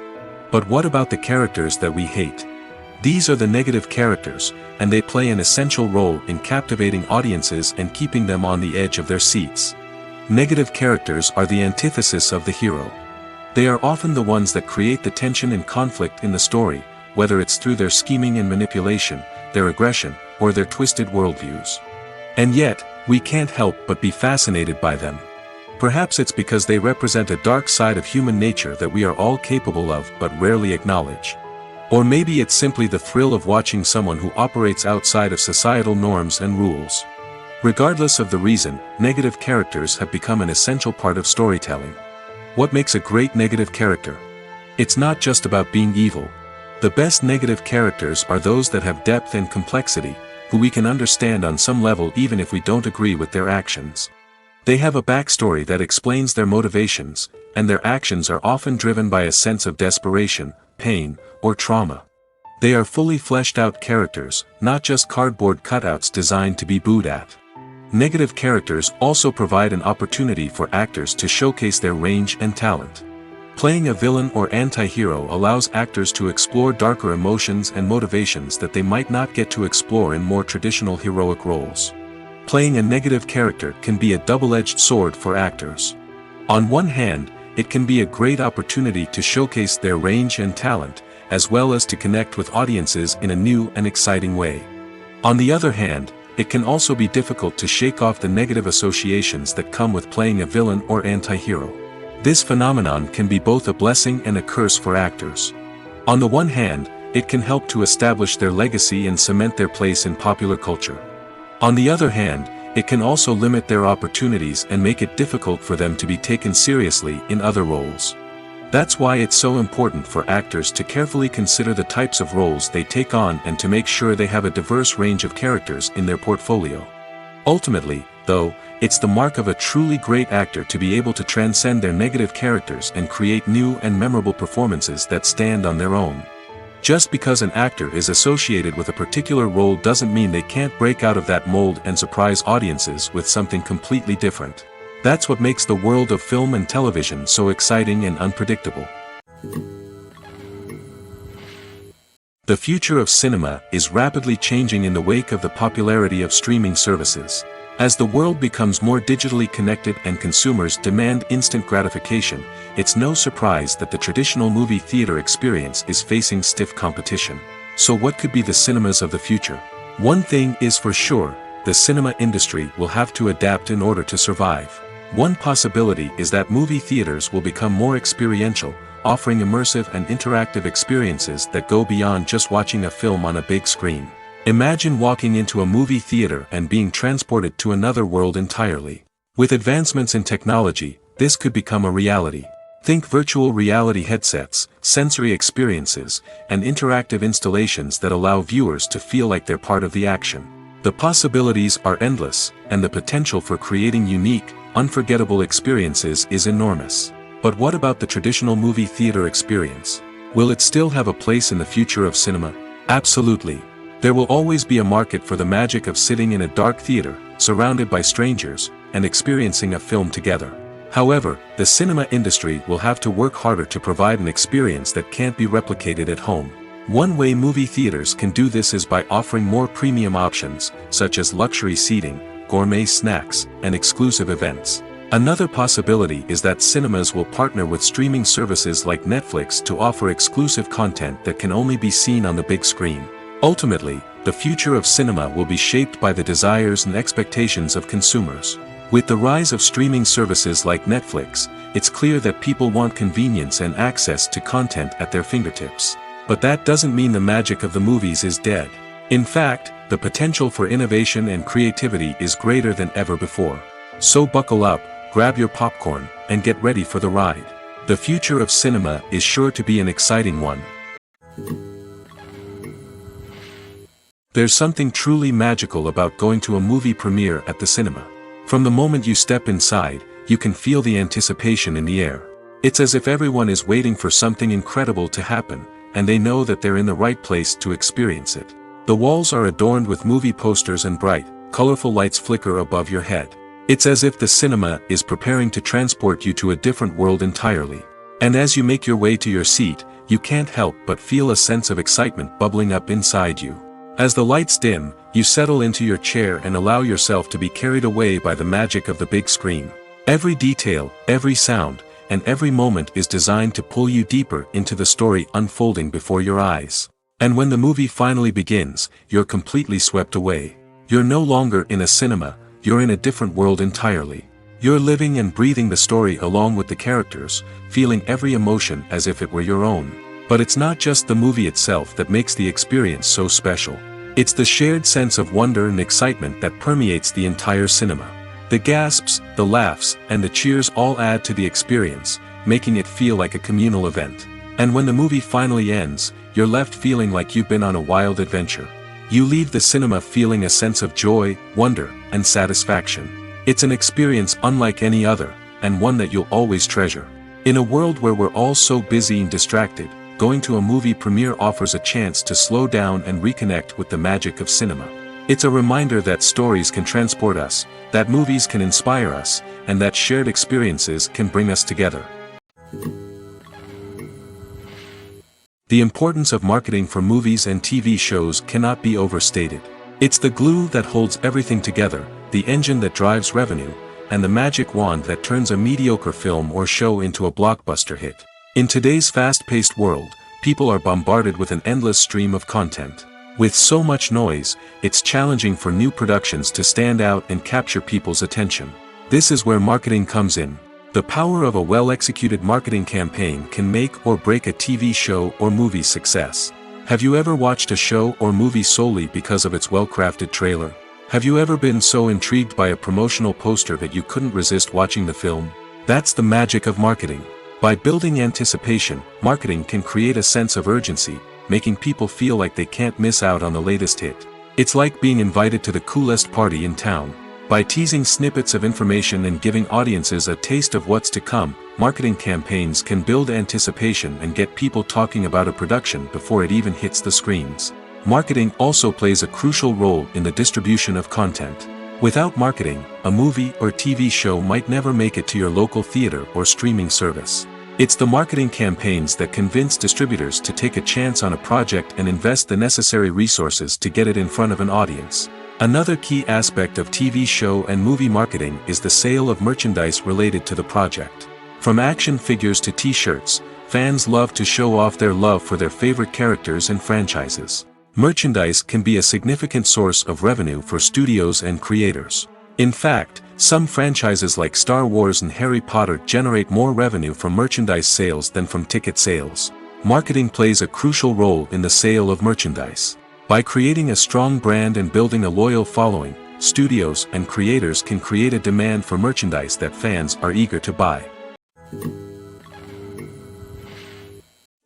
But what about the characters that we hate? These are the negative characters, and they play an essential role in captivating audiences and keeping them on the edge of their seats. Negative characters are the antithesis of the hero. They are often the ones that create the tension and conflict in the story, whether it's through their scheming and manipulation, their aggression, or their twisted worldviews. And yet, we can't help but be fascinated by them. Perhaps it's because they represent a dark side of human nature that we are all capable of but rarely acknowledge. Or maybe it's simply the thrill of watching someone who operates outside of societal norms and rules. Regardless of the reason, negative characters have become an essential part of storytelling. What makes a great negative character? It's not just about being evil. The best negative characters are those that have depth and complexity, who we can understand on some level even if we don't agree with their actions. They have a backstory that explains their motivations, and their actions are often driven by a sense of desperation, pain, or trauma. They are fully fleshed out characters, not just cardboard cutouts designed to be booed at. Negative characters also provide an opportunity for actors to showcase their range and talent. Playing a villain or anti-hero allows actors to explore darker emotions and motivations that they might not get to explore in more traditional heroic roles. Playing a negative character can be a double-edged sword for actors. On one hand, it can be a great opportunity to showcase their range and talent, as well as to connect with audiences in a new and exciting way. On the other hand, it can also be difficult to shake off the negative associations that come with playing a villain or anti-hero. This phenomenon can be both a blessing and a curse for actors. On the one hand, it can help to establish their legacy and cement their place in popular culture. On the other hand, it can also limit their opportunities and make it difficult for them to be taken seriously in other roles. That's why it's so important for actors to carefully consider the types of roles they take on and to make sure they have a diverse range of characters in their portfolio. Ultimately, though, it's the mark of a truly great actor to be able to transcend their negative characters and create new and memorable performances that stand on their own. Just because an actor is associated with a particular role doesn't mean they can't break out of that mold and surprise audiences with something completely different. That's what makes the world of film and television so exciting and unpredictable. The future of cinema is rapidly changing in the wake of the popularity of streaming services. As the world becomes more digitally connected and consumers demand instant gratification, it's no surprise that the traditional movie theater experience is facing stiff competition. So what could be the cinemas of the future? One thing is for sure, the cinema industry will have to adapt in order to survive. One possibility is that movie theaters will become more experiential, offering immersive and interactive experiences that go beyond just watching a film on a big screen. Imagine walking into a movie theater and being transported to another world entirely. With advancements in technology, this could become a reality. Think virtual reality headsets, sensory experiences, and interactive installations that allow viewers to feel like they're part of the action. The possibilities are endless, and the potential for creating unique, unforgettable experiences is enormous. But what about the traditional movie theater experience? Will it still have a place in the future of cinema? Absolutely. There will always be a market for the magic of sitting in a dark theater, surrounded by strangers, and experiencing a film together. However, the cinema industry will have to work harder to provide an experience that can't be replicated at home. One way movie theaters can do this is by offering more premium options, such as luxury seating, gourmet snacks, and exclusive events. Another possibility is that cinemas will partner with streaming services like Netflix to offer exclusive content that can only be seen on the big screen. Ultimately, the future of cinema will be shaped by the desires and expectations of consumers. With the rise of streaming services like Netflix, it's clear that people want convenience and access to content at their fingertips. But that doesn't mean the magic of the movies is dead. In fact, the potential for innovation and creativity is greater than ever before. So buckle up, grab your popcorn, and get ready for the ride. The future of cinema is sure to be an exciting one. There's something truly magical about going to a movie premiere at the cinema. From the moment you step inside, you can feel the anticipation in the air. It's as if everyone is waiting for something incredible to happen, and they know that they're in the right place to experience it. The walls are adorned with movie posters and bright, colorful lights flicker above your head. It's as if the cinema is preparing to transport you to a different world entirely. And as you make your way to your seat, you can't help but feel a sense of excitement bubbling up inside you. As the lights dim, you settle into your chair and allow yourself to be carried away by the magic of the big screen. Every detail, every sound, and every moment is designed to pull you deeper into the story unfolding before your eyes. And when the movie finally begins, you're completely swept away. You're no longer in a cinema, you're in a different world entirely. You're living and breathing the story along with the characters, feeling every emotion as if it were your own. But it's not just the movie itself that makes the experience so special. It's the shared sense of wonder and excitement that permeates the entire cinema. The gasps, the laughs, and the cheers all add to the experience, making it feel like a communal event. And when the movie finally ends, you're left feeling like you've been on a wild adventure. You leave the cinema feeling a sense of joy, wonder, and satisfaction. It's an experience unlike any other, and one that you'll always treasure. In a world where we're all so busy and distracted, going to a movie premiere offers a chance to slow down and reconnect with the magic of cinema. It's a reminder that stories can transport us, that movies can inspire us, and that shared experiences can bring us together. The importance of marketing for movies and TV shows cannot be overstated. It's the glue that holds everything together, the engine that drives revenue, and the magic wand that turns a mediocre film or show into a blockbuster hit. In today's fast-paced world, people are bombarded with an endless stream of content. With so much noise, it's challenging for new productions to stand out and capture people's attention. This is where marketing comes in. The power of a well-executed marketing campaign can make or break a TV show or movie's success. Have you ever watched a show or movie solely because of its well-crafted trailer? Have you ever been so intrigued by a promotional poster that you couldn't resist watching the film? That's the magic of marketing. By building anticipation, marketing can create a sense of urgency, making people feel like they can't miss out on the latest hit. It's like being invited to the coolest party in town. By teasing snippets of information and giving audiences a taste of what's to come, marketing campaigns can build anticipation and get people talking about a production before it even hits the screens. Marketing also plays a crucial role in the distribution of content. Without marketing, a movie or TV show might never make it to your local theater or streaming service. It's the marketing campaigns that convince distributors to take a chance on a project and invest the necessary resources to get it in front of an audience. Another key aspect of TV show and movie marketing is the sale of merchandise related to the project. From action figures to t-shirts, fans love to show off their love for their favorite characters and franchises. Merchandise can be a significant source of revenue for studios and creators. In fact, some franchises like Star Wars and Harry Potter generate more revenue from merchandise sales than from ticket sales. Marketing plays a crucial role in the sale of merchandise. By creating a strong brand and building a loyal following, studios and creators can create a demand for merchandise that fans are eager to buy.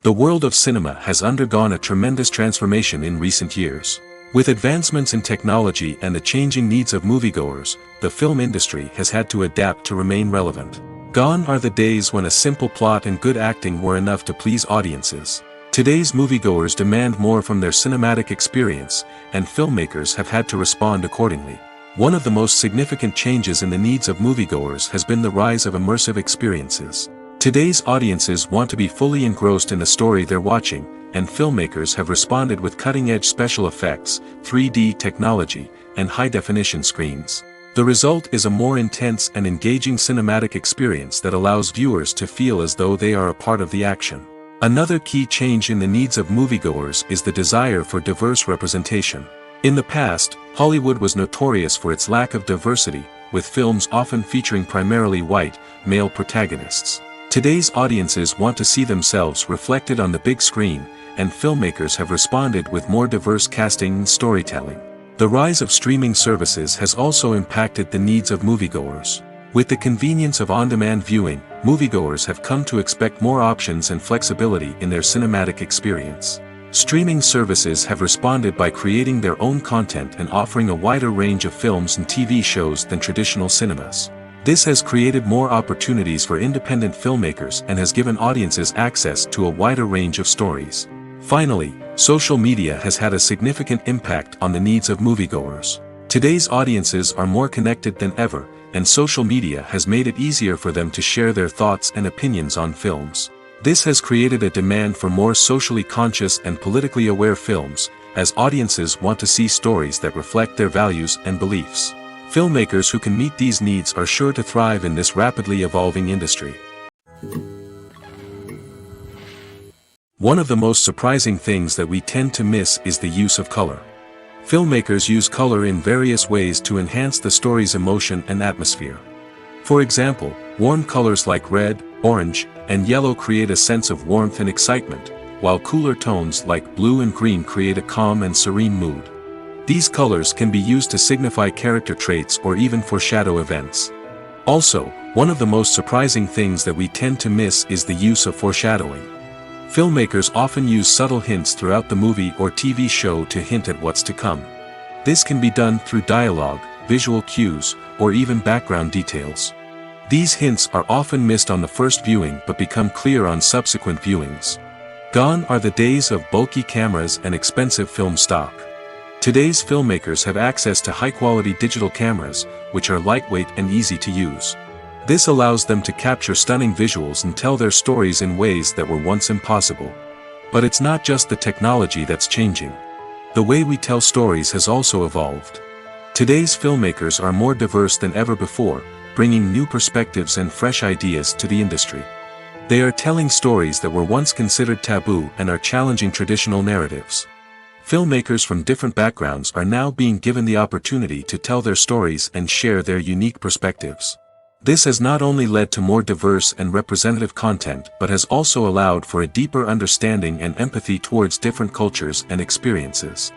The world of cinema has undergone a tremendous transformation in recent years. With advancements in technology and the changing needs of moviegoers, the film industry has had to adapt to remain relevant. Gone are the days when a simple plot and good acting were enough to please audiences. Today's moviegoers demand more from their cinematic experience, and filmmakers have had to respond accordingly. One of the most significant changes in the needs of moviegoers has been the rise of immersive experiences. Today's audiences want to be fully engrossed in the story they're watching, and filmmakers have responded with cutting-edge special effects, 3D technology, and high-definition screens. The result is a more intense and engaging cinematic experience that allows viewers to feel as though they are a part of the action. Another key change in the needs of moviegoers is the desire for diverse representation. In the past, Hollywood was notorious for its lack of diversity, with films often featuring primarily white, male protagonists. Today's audiences want to see themselves reflected on the big screen, and filmmakers have responded with more diverse casting and storytelling. The rise of streaming services has also impacted the needs of moviegoers. With the convenience of on-demand viewing, moviegoers have come to expect more options and flexibility in their cinematic experience. Streaming services have responded by creating their own content and offering a wider range of films and TV shows than traditional cinemas. This has created more opportunities for independent filmmakers and has given audiences access to a wider range of stories. Finally, social media has had a significant impact on the needs of moviegoers. Today's audiences are more connected than ever, and social media has made it easier for them to share their thoughts and opinions on films. This has created a demand for more socially conscious and politically aware films, as audiences want to see stories that reflect their values and beliefs. Filmmakers who can meet these needs are sure to thrive in this rapidly evolving industry. One of the most surprising things that we tend to miss is the use of color. Filmmakers use color in various ways to enhance the story's emotion and atmosphere. For example, warm colors like red, orange, and yellow create a sense of warmth and excitement, while cooler tones like blue and green create a calm and serene mood. These colors can be used to signify character traits or even foreshadow events. Also, one of the most surprising things that we tend to miss is the use of foreshadowing. Filmmakers often use subtle hints throughout the movie or TV show to hint at what's to come. This can be done through dialogue, visual cues, or even background details. These hints are often missed on the first viewing but become clear on subsequent viewings. Gone are the days of bulky cameras and expensive film stock. Today's filmmakers have access to high-quality digital cameras, which are lightweight and easy to use. This allows them to capture stunning visuals and tell their stories in ways that were once impossible. But it's not just the technology that's changing. The way we tell stories has also evolved. Today's filmmakers are more diverse than ever before, bringing new perspectives and fresh ideas to the industry. They are telling stories that were once considered taboo and are challenging traditional narratives. Filmmakers from different backgrounds are now being given the opportunity to tell their stories and share their unique perspectives. This has not only led to more diverse and representative content but has also allowed for a deeper understanding and empathy towards different cultures and experiences.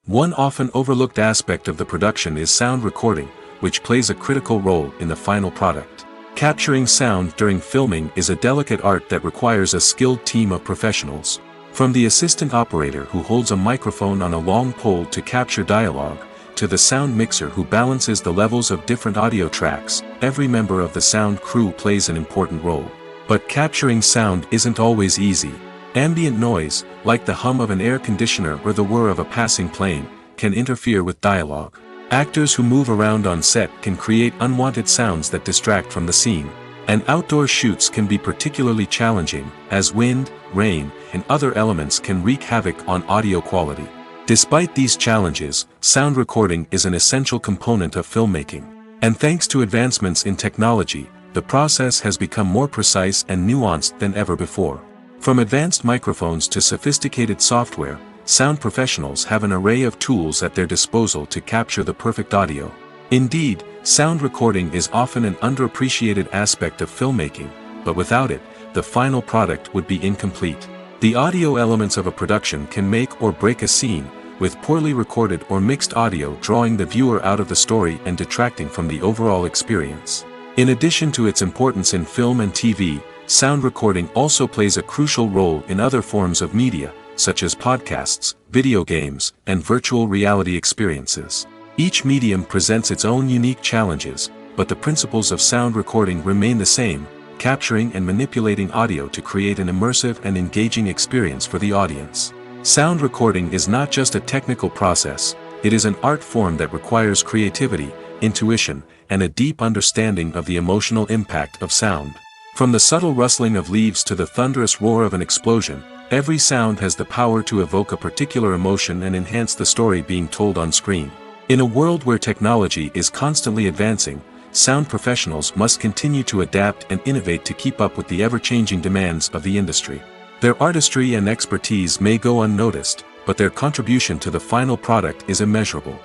One often overlooked aspect of the production is sound recording, which plays a critical role in the final product. Capturing sound during filming is a delicate art that requires a skilled team of professionals. From the assistant operator who holds a microphone on a long pole to capture dialogue, to the sound mixer who balances the levels of different audio tracks, every member of the sound crew plays an important role. But capturing sound isn't always easy. Ambient noise, like the hum of an air conditioner or the whir of a passing plane, can interfere with dialogue. Actors who move around on set can create unwanted sounds that distract from the scene. And outdoor shoots can be particularly challenging, as wind, rain, and other elements can wreak havoc on audio quality. Despite these challenges, sound recording is an essential component of filmmaking. And thanks to advancements in technology, the process has become more precise and nuanced than ever before. From advanced microphones to sophisticated software, sound professionals have an array of tools at their disposal to capture the perfect audio. Indeed, sound recording is often an underappreciated aspect of filmmaking, but without it, the final product would be incomplete. The audio elements of a production can make or break a scene, with poorly recorded or mixed audio drawing the viewer out of the story and detracting from the overall experience. In addition to its importance in film and TV, sound recording also plays a crucial role in other forms of media, such as podcasts, video games, and virtual reality experiences. Each medium presents its own unique challenges, but the principles of sound recording remain the same, capturing and manipulating audio to create an immersive and engaging experience for the audience. Sound recording is not just a technical process, it is an art form that requires creativity, intuition, and a deep understanding of the emotional impact of sound. From the subtle rustling of leaves to the thunderous roar of an explosion, every sound has the power to evoke a particular emotion and enhance the story being told on screen. In a world where technology is constantly advancing, sound professionals must continue to adapt and innovate to keep up with the ever-changing demands of the industry. Their artistry and expertise may go unnoticed, but their contribution to the final product is immeasurable.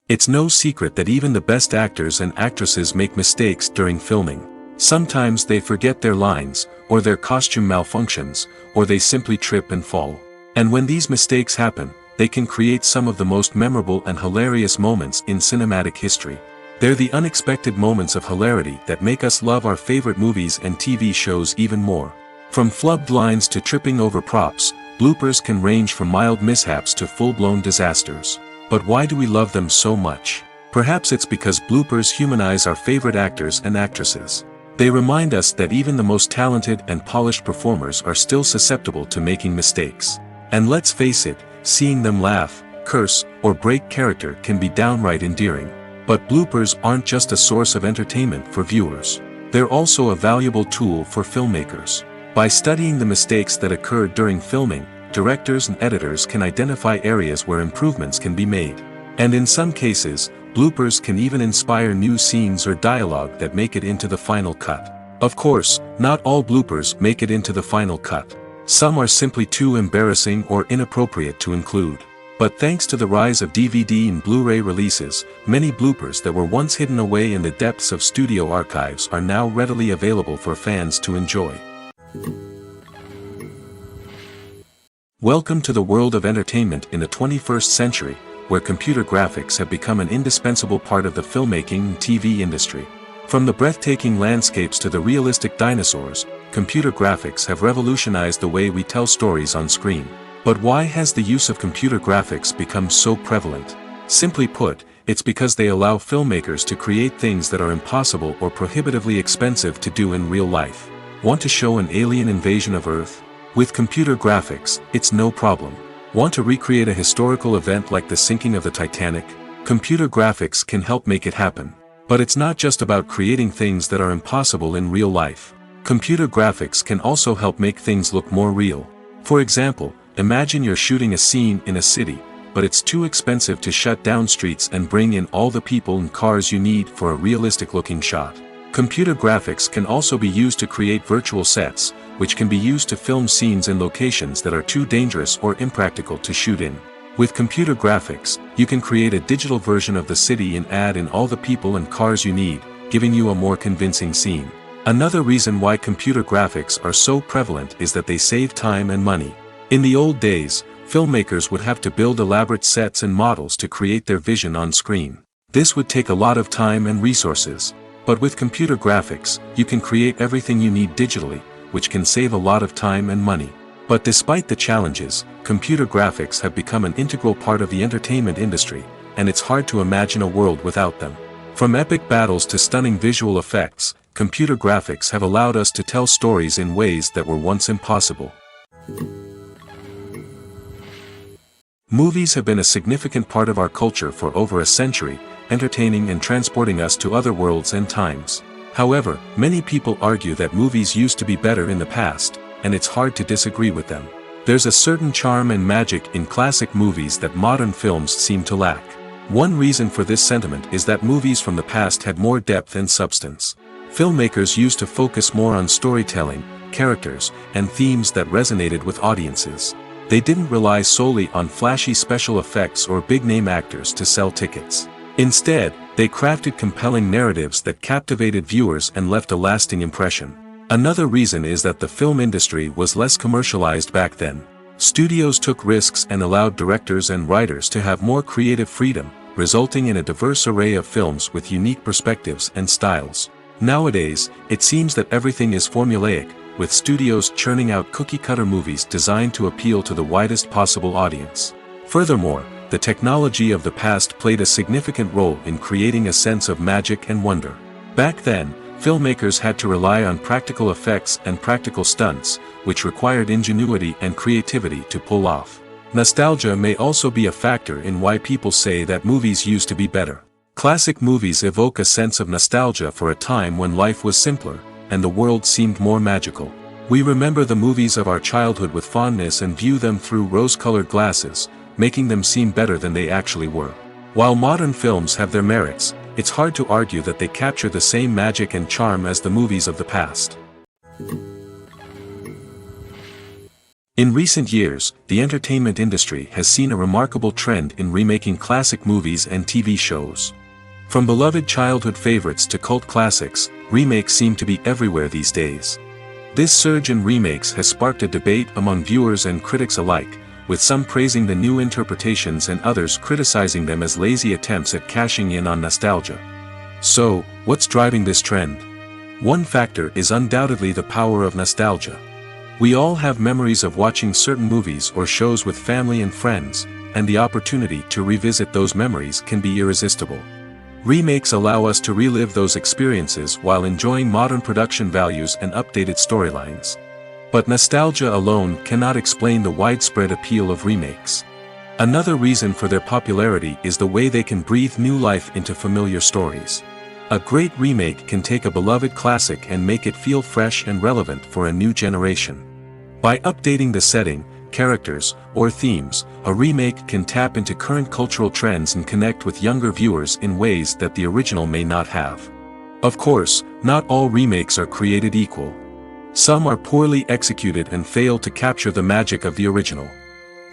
It's no secret that even the best actors and actresses make mistakes during filming. Sometimes they forget their lines, or their costume malfunctions, or they simply trip and fall. And when these mistakes happen, they can create some of the most memorable and hilarious moments in cinematic history. They're the unexpected moments of hilarity that make us love our favorite movies and TV shows even more. From flubbed lines to tripping over props, bloopers can range from mild mishaps to full-blown disasters. But why do we love them so much? Perhaps it's because bloopers humanize our favorite actors and actresses. They remind us that even the most talented and polished performers are still susceptible to making mistakes. And let's face it, seeing them laugh, curse, or break character can be downright endearing. But bloopers aren't just a source of entertainment for viewers. They're also a valuable tool for filmmakers. By studying the mistakes that occurred during filming, directors and editors can identify areas where improvements can be made. And in some cases, bloopers can even inspire new scenes or dialogue that make it into the final cut. Of course, not all bloopers make it into the final cut. Some are simply too embarrassing or inappropriate to include. But thanks to the rise of DVD and Blu-ray releases, many bloopers that were once hidden away in the depths of studio archives are now readily available for fans to enjoy. Welcome to the world of entertainment in the 21st century, where computer graphics have become an indispensable part of the filmmaking and TV industry. From the breathtaking landscapes to the realistic dinosaurs, computer graphics have revolutionized the way we tell stories on screen. But why has the use of computer graphics become so prevalent? Simply put, it's because they allow filmmakers to create things that are impossible or prohibitively expensive to do in real life. Want to show an alien invasion of Earth? With computer graphics, it's no problem. Want to recreate a historical event like the sinking of the Titanic? Computer graphics can help make it happen. But it's not just about creating things that are impossible in real life. Computer graphics can also help make things look more real. For example, imagine you're shooting a scene in a city, but it's too expensive to shut down streets and bring in all the people and cars you need for a realistic-looking shot. Computer graphics can also be used to create virtual sets, which can be used to film scenes in locations that are too dangerous or impractical to shoot in. With computer graphics, you can create a digital version of the city and add in all the people and cars you need, giving you a more convincing scene. Another reason why computer graphics are so prevalent is that they save time and money. In the old days, filmmakers would have to build elaborate sets and models to create their vision on screen. This would take a lot of time and resources. But with computer graphics, you can create everything you need digitally, which can save a lot of time and money. But despite the challenges, computer graphics have become an integral part of the entertainment industry, and it's hard to imagine a world without them. From epic battles to stunning visual effects, computer graphics have allowed us to tell stories in ways that were once impossible. Movies have been a significant part of our culture for over a century, entertaining and transporting us to other worlds and times. However, many people argue that movies used to be better in the past, and it's hard to disagree with them. There's a certain charm and magic in classic movies that modern films seem to lack. One reason for this sentiment is that movies from the past had more depth and substance. Filmmakers used to focus more on storytelling, characters, and themes that resonated with audiences. They didn't rely solely on flashy special effects or big-name actors to sell tickets. Instead, they crafted compelling narratives that captivated viewers and left a lasting impression. Another reason is that the film industry was less commercialized back then. Studios took risks and allowed directors and writers to have more creative freedom, resulting in a diverse array of films with unique perspectives and styles. Nowadays, it seems that everything is formulaic, with studios churning out cookie-cutter movies designed to appeal to the widest possible audience. Furthermore, the technology of the past played a significant role in creating a sense of magic and wonder. Back then, filmmakers had to rely on practical effects and practical stunts, which required ingenuity and creativity to pull off. Nostalgia may also be a factor in why people say that movies used to be better. Classic movies evoke a sense of nostalgia for a time when life was simpler, and the world seemed more magical. We remember the movies of our childhood with fondness and view them through rose-colored glasses, making them seem better than they actually were. While modern films have their merits, it's hard to argue that they capture the same magic and charm as the movies of the past. In recent years, the entertainment industry has seen a remarkable trend in remaking classic movies and TV shows. From beloved childhood favorites to cult classics, remakes seem to be everywhere these days. This surge in remakes has sparked a debate among viewers and critics alike, with some praising the new interpretations and others criticizing them as lazy attempts at cashing in on nostalgia. So, what's driving this trend? One factor is undoubtedly the power of nostalgia. We all have memories of watching certain movies or shows with family and friends, and the opportunity to revisit those memories can be irresistible. Remakes allow us to relive those experiences while enjoying modern production values and updated storylines. But nostalgia alone cannot explain the widespread appeal of remakes. Another reason for their popularity is the way they can breathe new life into familiar stories. A great remake can take a beloved classic and make it feel fresh and relevant for a new generation. By updating the setting, characters, or themes, a remake can tap into current cultural trends and connect with younger viewers in ways that the original may not have. Of course, not all remakes are created equal. Some are poorly executed and fail to capture the magic of the original.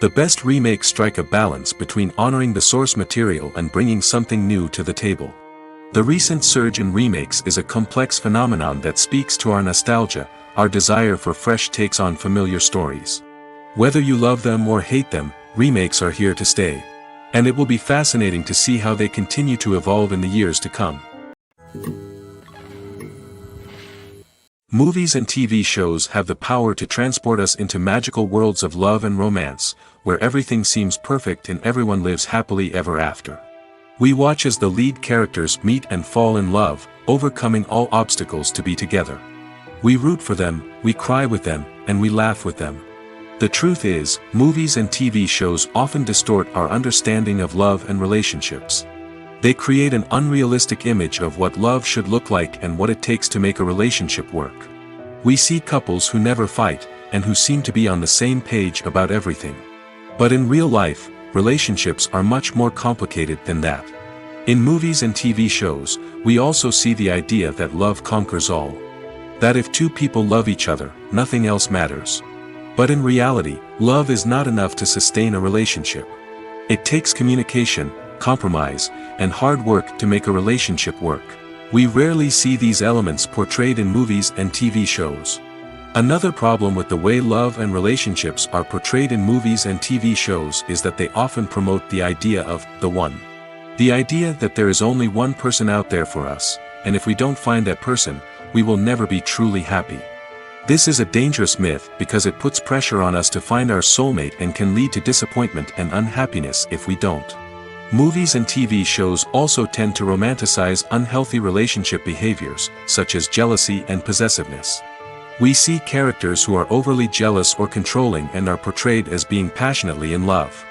The best remakes strike a balance between honoring the source material and bringing something new to the table. The recent surge in remakes is a complex phenomenon that speaks to our nostalgia, our desire for fresh takes on familiar stories. Whether you love them or hate them, remakes are here to stay. And it will be fascinating to see how they continue to evolve in the years to come. Movies and TV shows have the power to transport us into magical worlds of love and romance, where everything seems perfect and everyone lives happily ever after. We watch as the lead characters meet and fall in love, overcoming all obstacles to be together. We root for them, we cry with them, and we laugh with them. The truth is, movies and TV shows often distort our understanding of love and relationships. They create an unrealistic image of what love should look like and what it takes to make a relationship work. We see couples who never fight, and who seem to be on the same page about everything. But in real life, relationships are much more complicated than that. In movies and TV shows, we also see the idea that love conquers all. That if two people love each other, nothing else matters. But in reality, love is not enough to sustain a relationship. It takes communication, compromise, and hard work to make a relationship work. We rarely see these elements portrayed in movies and TV shows. Another problem with the way love and relationships are portrayed in movies and TV shows is that they often promote the idea of the one. The idea that there is only one person out there for us, and if we don't find that person, we will never be truly happy. This is a dangerous myth because it puts pressure on us to find our soulmate and can lead to disappointment and unhappiness if we don't. Movies and TV shows also tend to romanticize unhealthy relationship behaviors, such as jealousy and possessiveness. We see characters who are overly jealous or controlling and are portrayed as being passionately in love.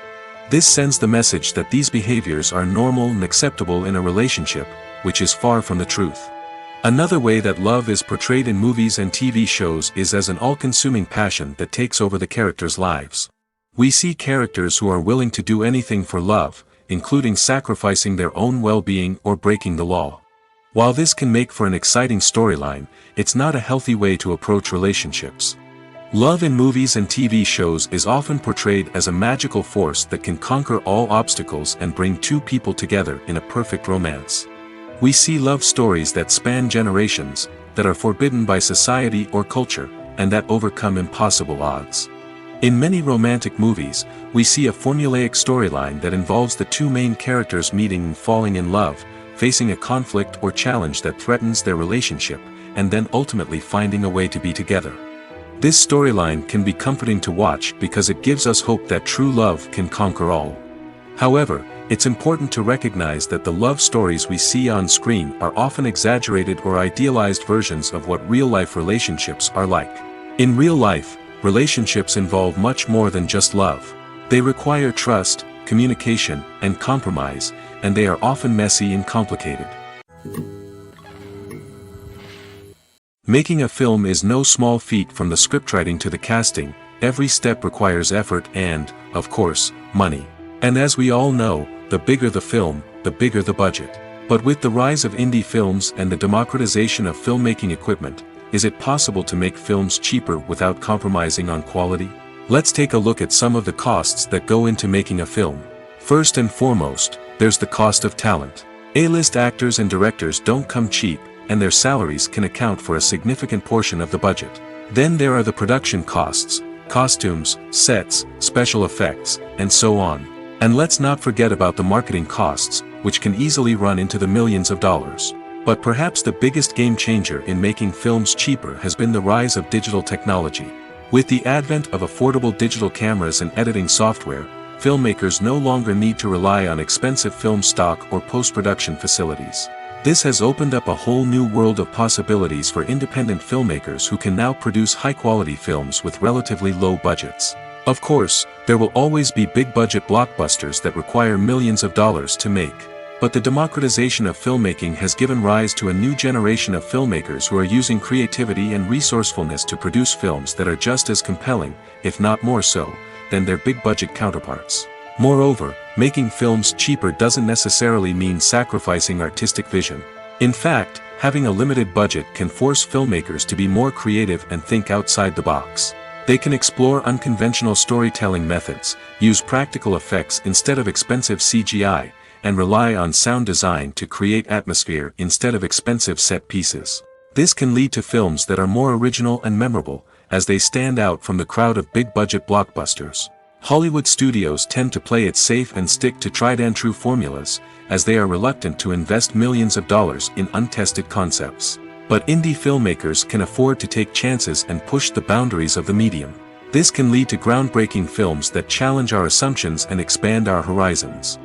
This sends the message that these behaviors are normal and acceptable in a relationship, which is far from the truth. Another way that love is portrayed in movies and TV shows is as an all-consuming passion that takes over the characters' lives. We see characters who are willing to do anything for love, including sacrificing their own well-being or breaking the law. While this can make for an exciting storyline, it's not a healthy way to approach relationships. Love in movies and TV shows is often portrayed as a magical force that can conquer all obstacles and bring two people together in a perfect romance. We see love stories that span generations, that are forbidden by society or culture, and that overcome impossible odds. In many romantic movies, we see a formulaic storyline that involves the two main characters meeting and falling in love, facing a conflict or challenge that threatens their relationship, and then ultimately finding a way to be together. This storyline can be comforting to watch because it gives us hope that true love can conquer all. However, it's important to recognize that the love stories we see on screen are often exaggerated or idealized versions of what real-life relationships are like. In real life, relationships involve much more than just love. They require trust, communication, and compromise, and they are often messy and complicated. Making a film is no small feat. From the scriptwriting to the casting, every step requires effort and, of course, money. And as we all know, the bigger the film, the bigger the budget. But with the rise of indie films and the democratization of filmmaking equipment, is it possible to make films cheaper without compromising on quality? Let's take a look at some of the costs that go into making a film. First and foremost, there's the cost of talent. A-list actors and directors don't come cheap, and their salaries can account for a significant portion of the budget. Then there are the production costs, costumes, sets, special effects, and so on. And let's not forget about the marketing costs, which can easily run into the millions of dollars. But perhaps the biggest game changer in making films cheaper has been the rise of digital technology. With the advent of affordable digital cameras and editing software, filmmakers no longer need to rely on expensive film stock or post-production facilities. This has opened up a whole new world of possibilities for independent filmmakers who can now produce high-quality films with relatively low budgets. Of course, there will always be big-budget blockbusters that require millions of dollars to make. But the democratization of filmmaking has given rise to a new generation of filmmakers who are using creativity and resourcefulness to produce films that are just as compelling, if not more so, than their big-budget counterparts. Moreover, making films cheaper doesn't necessarily mean sacrificing artistic vision. In fact, having a limited budget can force filmmakers to be more creative and think outside the box. They can explore unconventional storytelling methods, use practical effects instead of expensive CGI, and rely on sound design to create atmosphere instead of expensive set pieces. This can lead to films that are more original and memorable, as they stand out from the crowd of big-budget blockbusters. Hollywood studios tend to play it safe and stick to tried-and-true formulas, as they are reluctant to invest millions of dollars in untested concepts. But indie filmmakers can afford to take chances and push the boundaries of the medium. This can lead to groundbreaking films that challenge our assumptions and expand our horizons.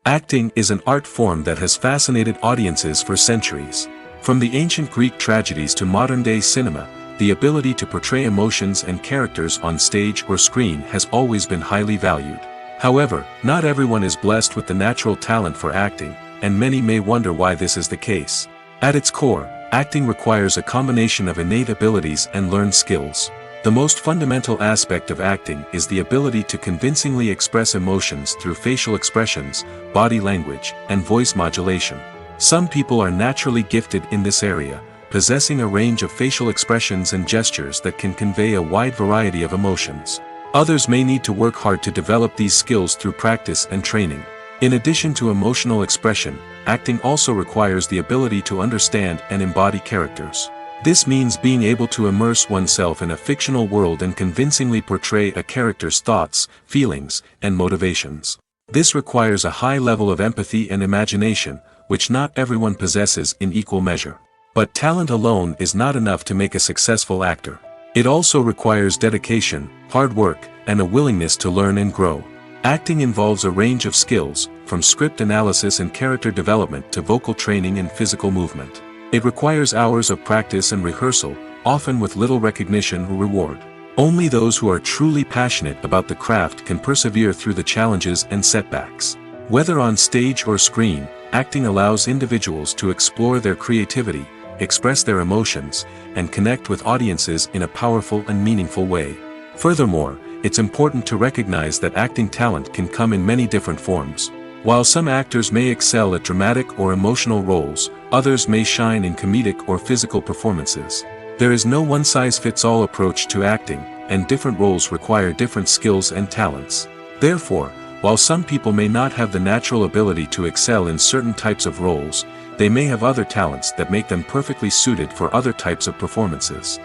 Acting is an art form that has fascinated audiences for centuries. From the ancient Greek tragedies to modern-day cinema, the ability to portray emotions and characters on stage or screen has always been highly valued. However, not everyone is blessed with the natural talent for acting, and many may wonder why this is the case. At its core, acting requires a combination of innate abilities and learned skills. The most fundamental aspect of acting is the ability to convincingly express emotions through facial expressions, body language, and voice modulation. Some people are naturally gifted in this area, possessing a range of facial expressions and gestures that can convey a wide variety of emotions. Others may need to work hard to develop these skills through practice and training. In addition to emotional expression, acting also requires the ability to understand and embody characters. This means being able to immerse oneself in a fictional world and convincingly portray a character's thoughts, feelings, and motivations. This requires a high level of empathy and imagination, which not everyone possesses in equal measure. But talent alone is not enough to make a successful actor. It also requires dedication, hard work, and a willingness to learn and grow. Acting involves a range of skills, from script analysis and character development to vocal training and physical movement. It requires hours of practice and rehearsal, often with little recognition or reward. Only those who are truly passionate about the craft can persevere through the challenges and setbacks. Whether on stage or screen, acting allows individuals to explore their creativity, express their emotions, and connect with audiences in a powerful and meaningful way. Furthermore, it's important to recognize that acting talent can come in many different forms. While some actors may excel at dramatic or emotional roles, others may shine in comedic or physical performances. There is no one-size-fits-all approach to acting, and different roles require different skills and talents. Therefore, while some people may not have the natural ability to excel in certain types of roles, they may have other talents that make them perfectly suited for other types of performances.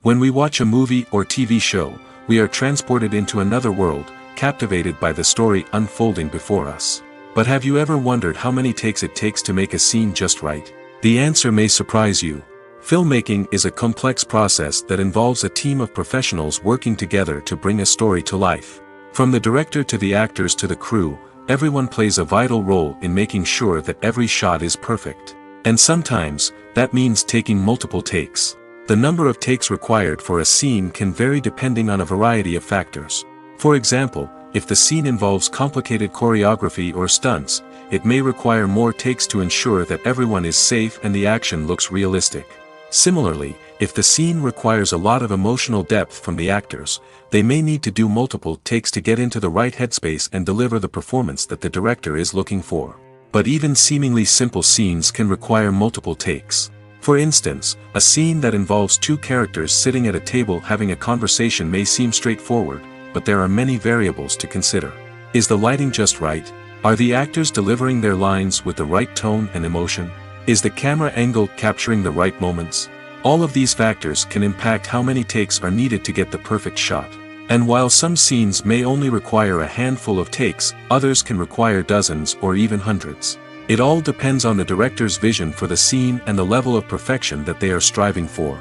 When we watch a movie or TV show, we are transported into another world, captivated by the story unfolding before us. But have you ever wondered how many takes it takes to make a scene just right? The answer may surprise you. Filmmaking is a complex process that involves a team of professionals working together to bring a story to life. From the director to the actors to the crew, everyone plays a vital role in making sure that every shot is perfect. And sometimes, that means taking multiple takes. The number of takes required for a scene can vary depending on a variety of factors. For example, if the scene involves complicated choreography or stunts, it may require more takes to ensure that everyone is safe and the action looks realistic. Similarly, if the scene requires a lot of emotional depth from the actors, they may need to do multiple takes to get into the right headspace and deliver the performance that the director is looking for. But even seemingly simple scenes can require multiple takes. For instance, a scene that involves two characters sitting at a table having a conversation may seem straightforward, but there are many variables to consider. Is the lighting just right? Are the actors delivering their lines with the right tone and emotion? Is the camera angle capturing the right moments? All of these factors can impact how many takes are needed to get the perfect shot. And while some scenes may only require a handful of takes, others can require dozens or even hundreds. It all depends on the director's vision for the scene and the level of perfection that they are striving for.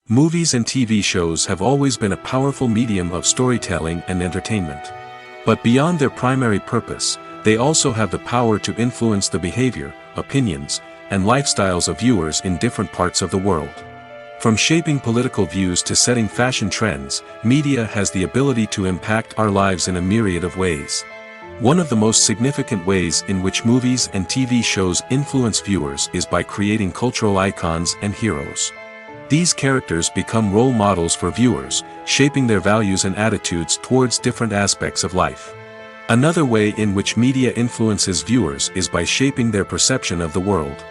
Movies and TV shows have always been a powerful medium of storytelling and entertainment. But beyond their primary purpose, they also have the power to influence the behavior, opinions, and lifestyles of viewers in different parts of the world. From shaping political views to setting fashion trends, media has the ability to impact our lives in a myriad of ways. One of the most significant ways in which movies and TV shows influence viewers is by creating cultural icons and heroes. These characters become role models for viewers, shaping their values and attitudes towards different aspects of life. Another way in which media influences viewers is by shaping their perception of the world.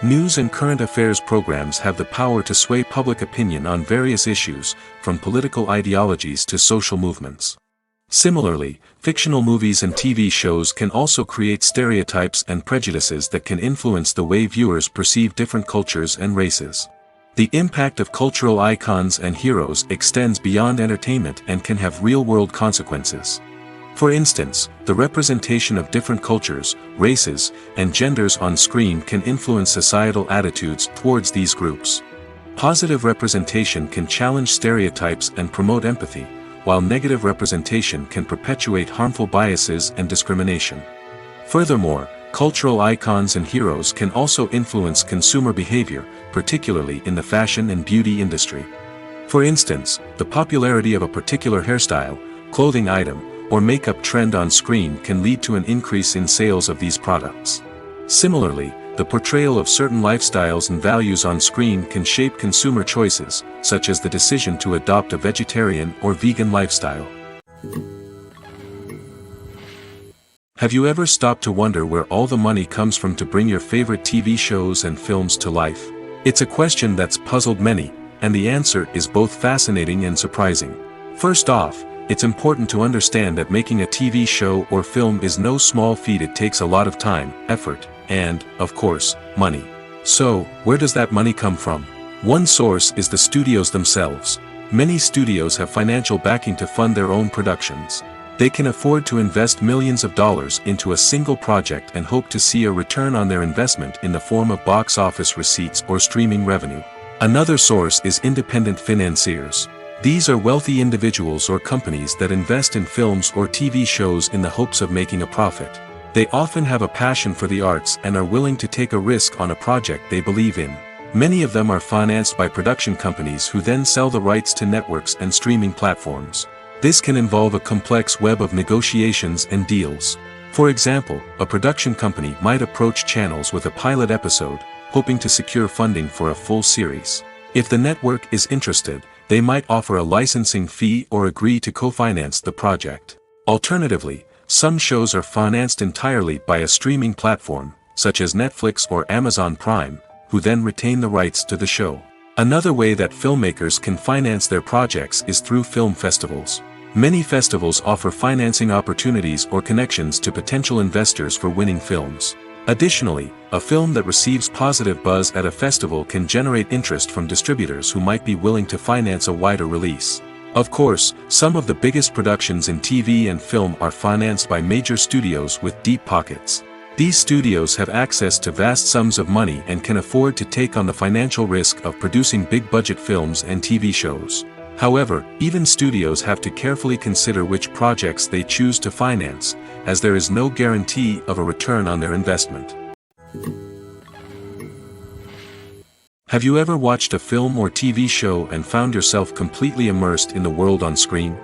News and current affairs programs have the power to sway public opinion on various issues, from political ideologies to social movements. Similarly, fictional movies and TV shows can also create stereotypes and prejudices that can influence the way viewers perceive different cultures and races. The impact of cultural icons and heroes extends beyond entertainment and can have real-world consequences. For instance, the representation of different cultures, races, and genders on screen can influence societal attitudes towards these groups. Positive representation can challenge stereotypes and promote empathy, while negative representation can perpetuate harmful biases and discrimination. Furthermore, cultural icons and heroes can also influence consumer behavior, particularly in the fashion and beauty industry. For instance, the popularity of a particular hairstyle, clothing item, or makeup trend on screen can lead to an increase in sales of these products. Similarly, the portrayal of certain lifestyles and values on screen can shape consumer choices, such as the decision to adopt a vegetarian or vegan lifestyle. Have you ever stopped to wonder where all the money comes from to bring your favorite TV shows and films to life? It's a question that's puzzled many, and the answer is both fascinating and surprising. First off, it's important to understand that making a TV show or film is no small feat. It takes a lot of time, effort, and, of course, money. So, where does that money come from? One source is the studios themselves. Many studios have financial backing to fund their own productions. They can afford to invest millions of dollars into a single project and hope to see a return on their investment in the form of box office receipts or streaming revenue. Another source is independent financiers. These are wealthy individuals or companies that invest in films or TV shows in the hopes of making a profit. They often have a passion for the arts and are willing to take a risk on a project they believe in. Many of them are financed by production companies who then sell the rights to networks and streaming platforms. This can involve a complex web of negotiations and deals. For example, a production company might approach channels with a pilot episode, hoping to secure funding for a full series. If the network is interested, they might offer a licensing fee or agree to co-finance the project. Alternatively, some shows are financed entirely by a streaming platform, such as Netflix or Amazon Prime, who then retain the rights to the show. Another way that filmmakers can finance their projects is through film festivals. Many festivals offer financing opportunities or connections to potential investors for winning films. Additionally, a film that receives positive buzz at a festival can generate interest from distributors who might be willing to finance a wider release. Of course, some of the biggest productions in TV and film are financed by major studios with deep pockets. These studios have access to vast sums of money and can afford to take on the financial risk of producing big-budget films and TV shows. However, even studios have to carefully consider which projects they choose to finance, as there is no guarantee of a return on their investment. Have you ever watched a film or TV show and found yourself completely immersed in the world on screen?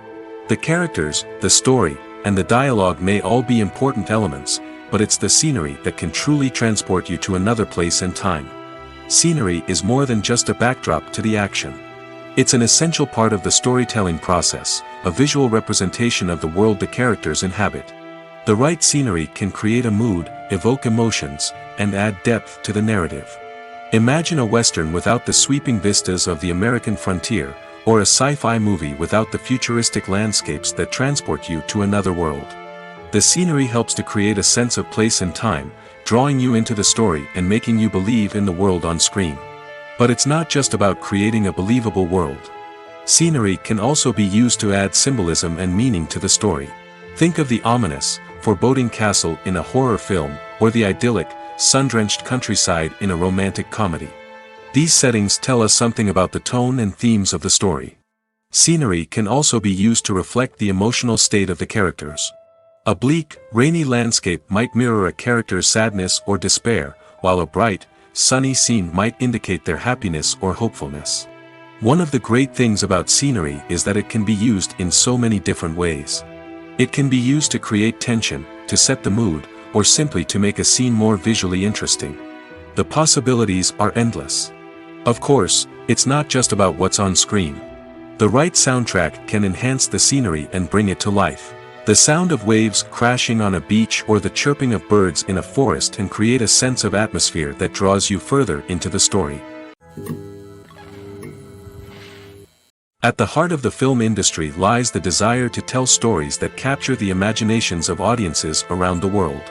The characters, the story, and the dialogue may all be important elements, but it's the scenery that can truly transport you to another place and time. Scenery is more than just a backdrop to the action. It's an essential part of the storytelling process, a visual representation of the world the characters inhabit. The right scenery can create a mood, evoke emotions, and add depth to the narrative. Imagine a Western without the sweeping vistas of the American frontier, or a sci-fi movie without the futuristic landscapes that transport you to another world. The scenery helps to create a sense of place and time, drawing you into the story and making you believe in the world on screen. But it's not just about creating a believable world. Scenery can also be used to add symbolism and meaning to the story. Think of the ominous, foreboding castle in a horror film, or the idyllic, sun-drenched countryside in a romantic comedy. These settings tell us something about the tone and themes of the story. Scenery can also be used to reflect the emotional state of the characters. A bleak, rainy landscape might mirror a character's sadness or despair, while a bright, sunny scene might indicate their happiness or hopefulness. One of the great things about scenery is that it can be used in so many different ways. It can be used to create tension, to set the mood, or simply to make a scene more visually interesting. The possibilities are endless. Of course, it's not just about what's on screen. The right soundtrack can enhance the scenery and bring it to life. The sound of waves crashing on a beach or the chirping of birds in a forest can create a sense of atmosphere that draws you further into the story. At the heart of the film industry lies the desire to tell stories that capture the imaginations of audiences around the world.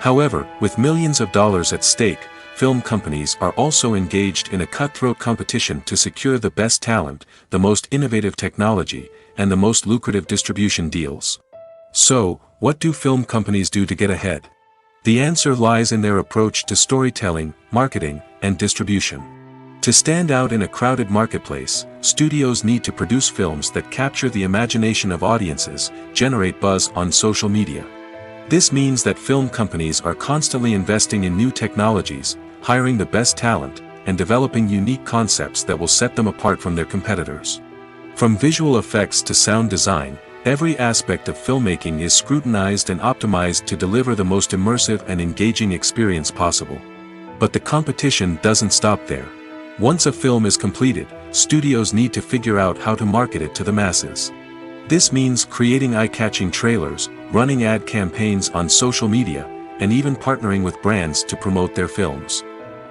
However, with millions of dollars at stake, film companies are also engaged in a cutthroat competition to secure the best talent, the most innovative technology, and the most lucrative distribution deals. So, what do film companies do to get ahead? The answer lies in their approach to storytelling, marketing, and distribution. To stand out in a crowded marketplace, studios need to produce films that capture the imagination of audiences, generate buzz on social media. This means that film companies are constantly investing in new technologies, hiring the best talent, and developing unique concepts that will set them apart from their competitors. From visual effects to sound design, every aspect of filmmaking is scrutinized and optimized to deliver the most immersive and engaging experience possible. But the competition doesn't stop there. Once a film is completed, studios need to figure out how to market it to the masses. This means creating eye-catching trailers, running ad campaigns on social media, and even partnering with brands to promote their films.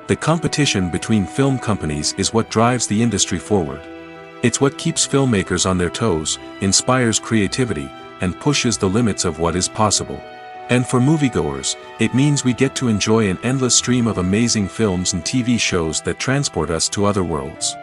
The competition between film companies is what drives the industry forward. It's what keeps filmmakers on their toes, inspires creativity, and pushes the limits of what is possible. And for moviegoers, it means we get to enjoy an endless stream of amazing films and TV shows that transport us to other worlds.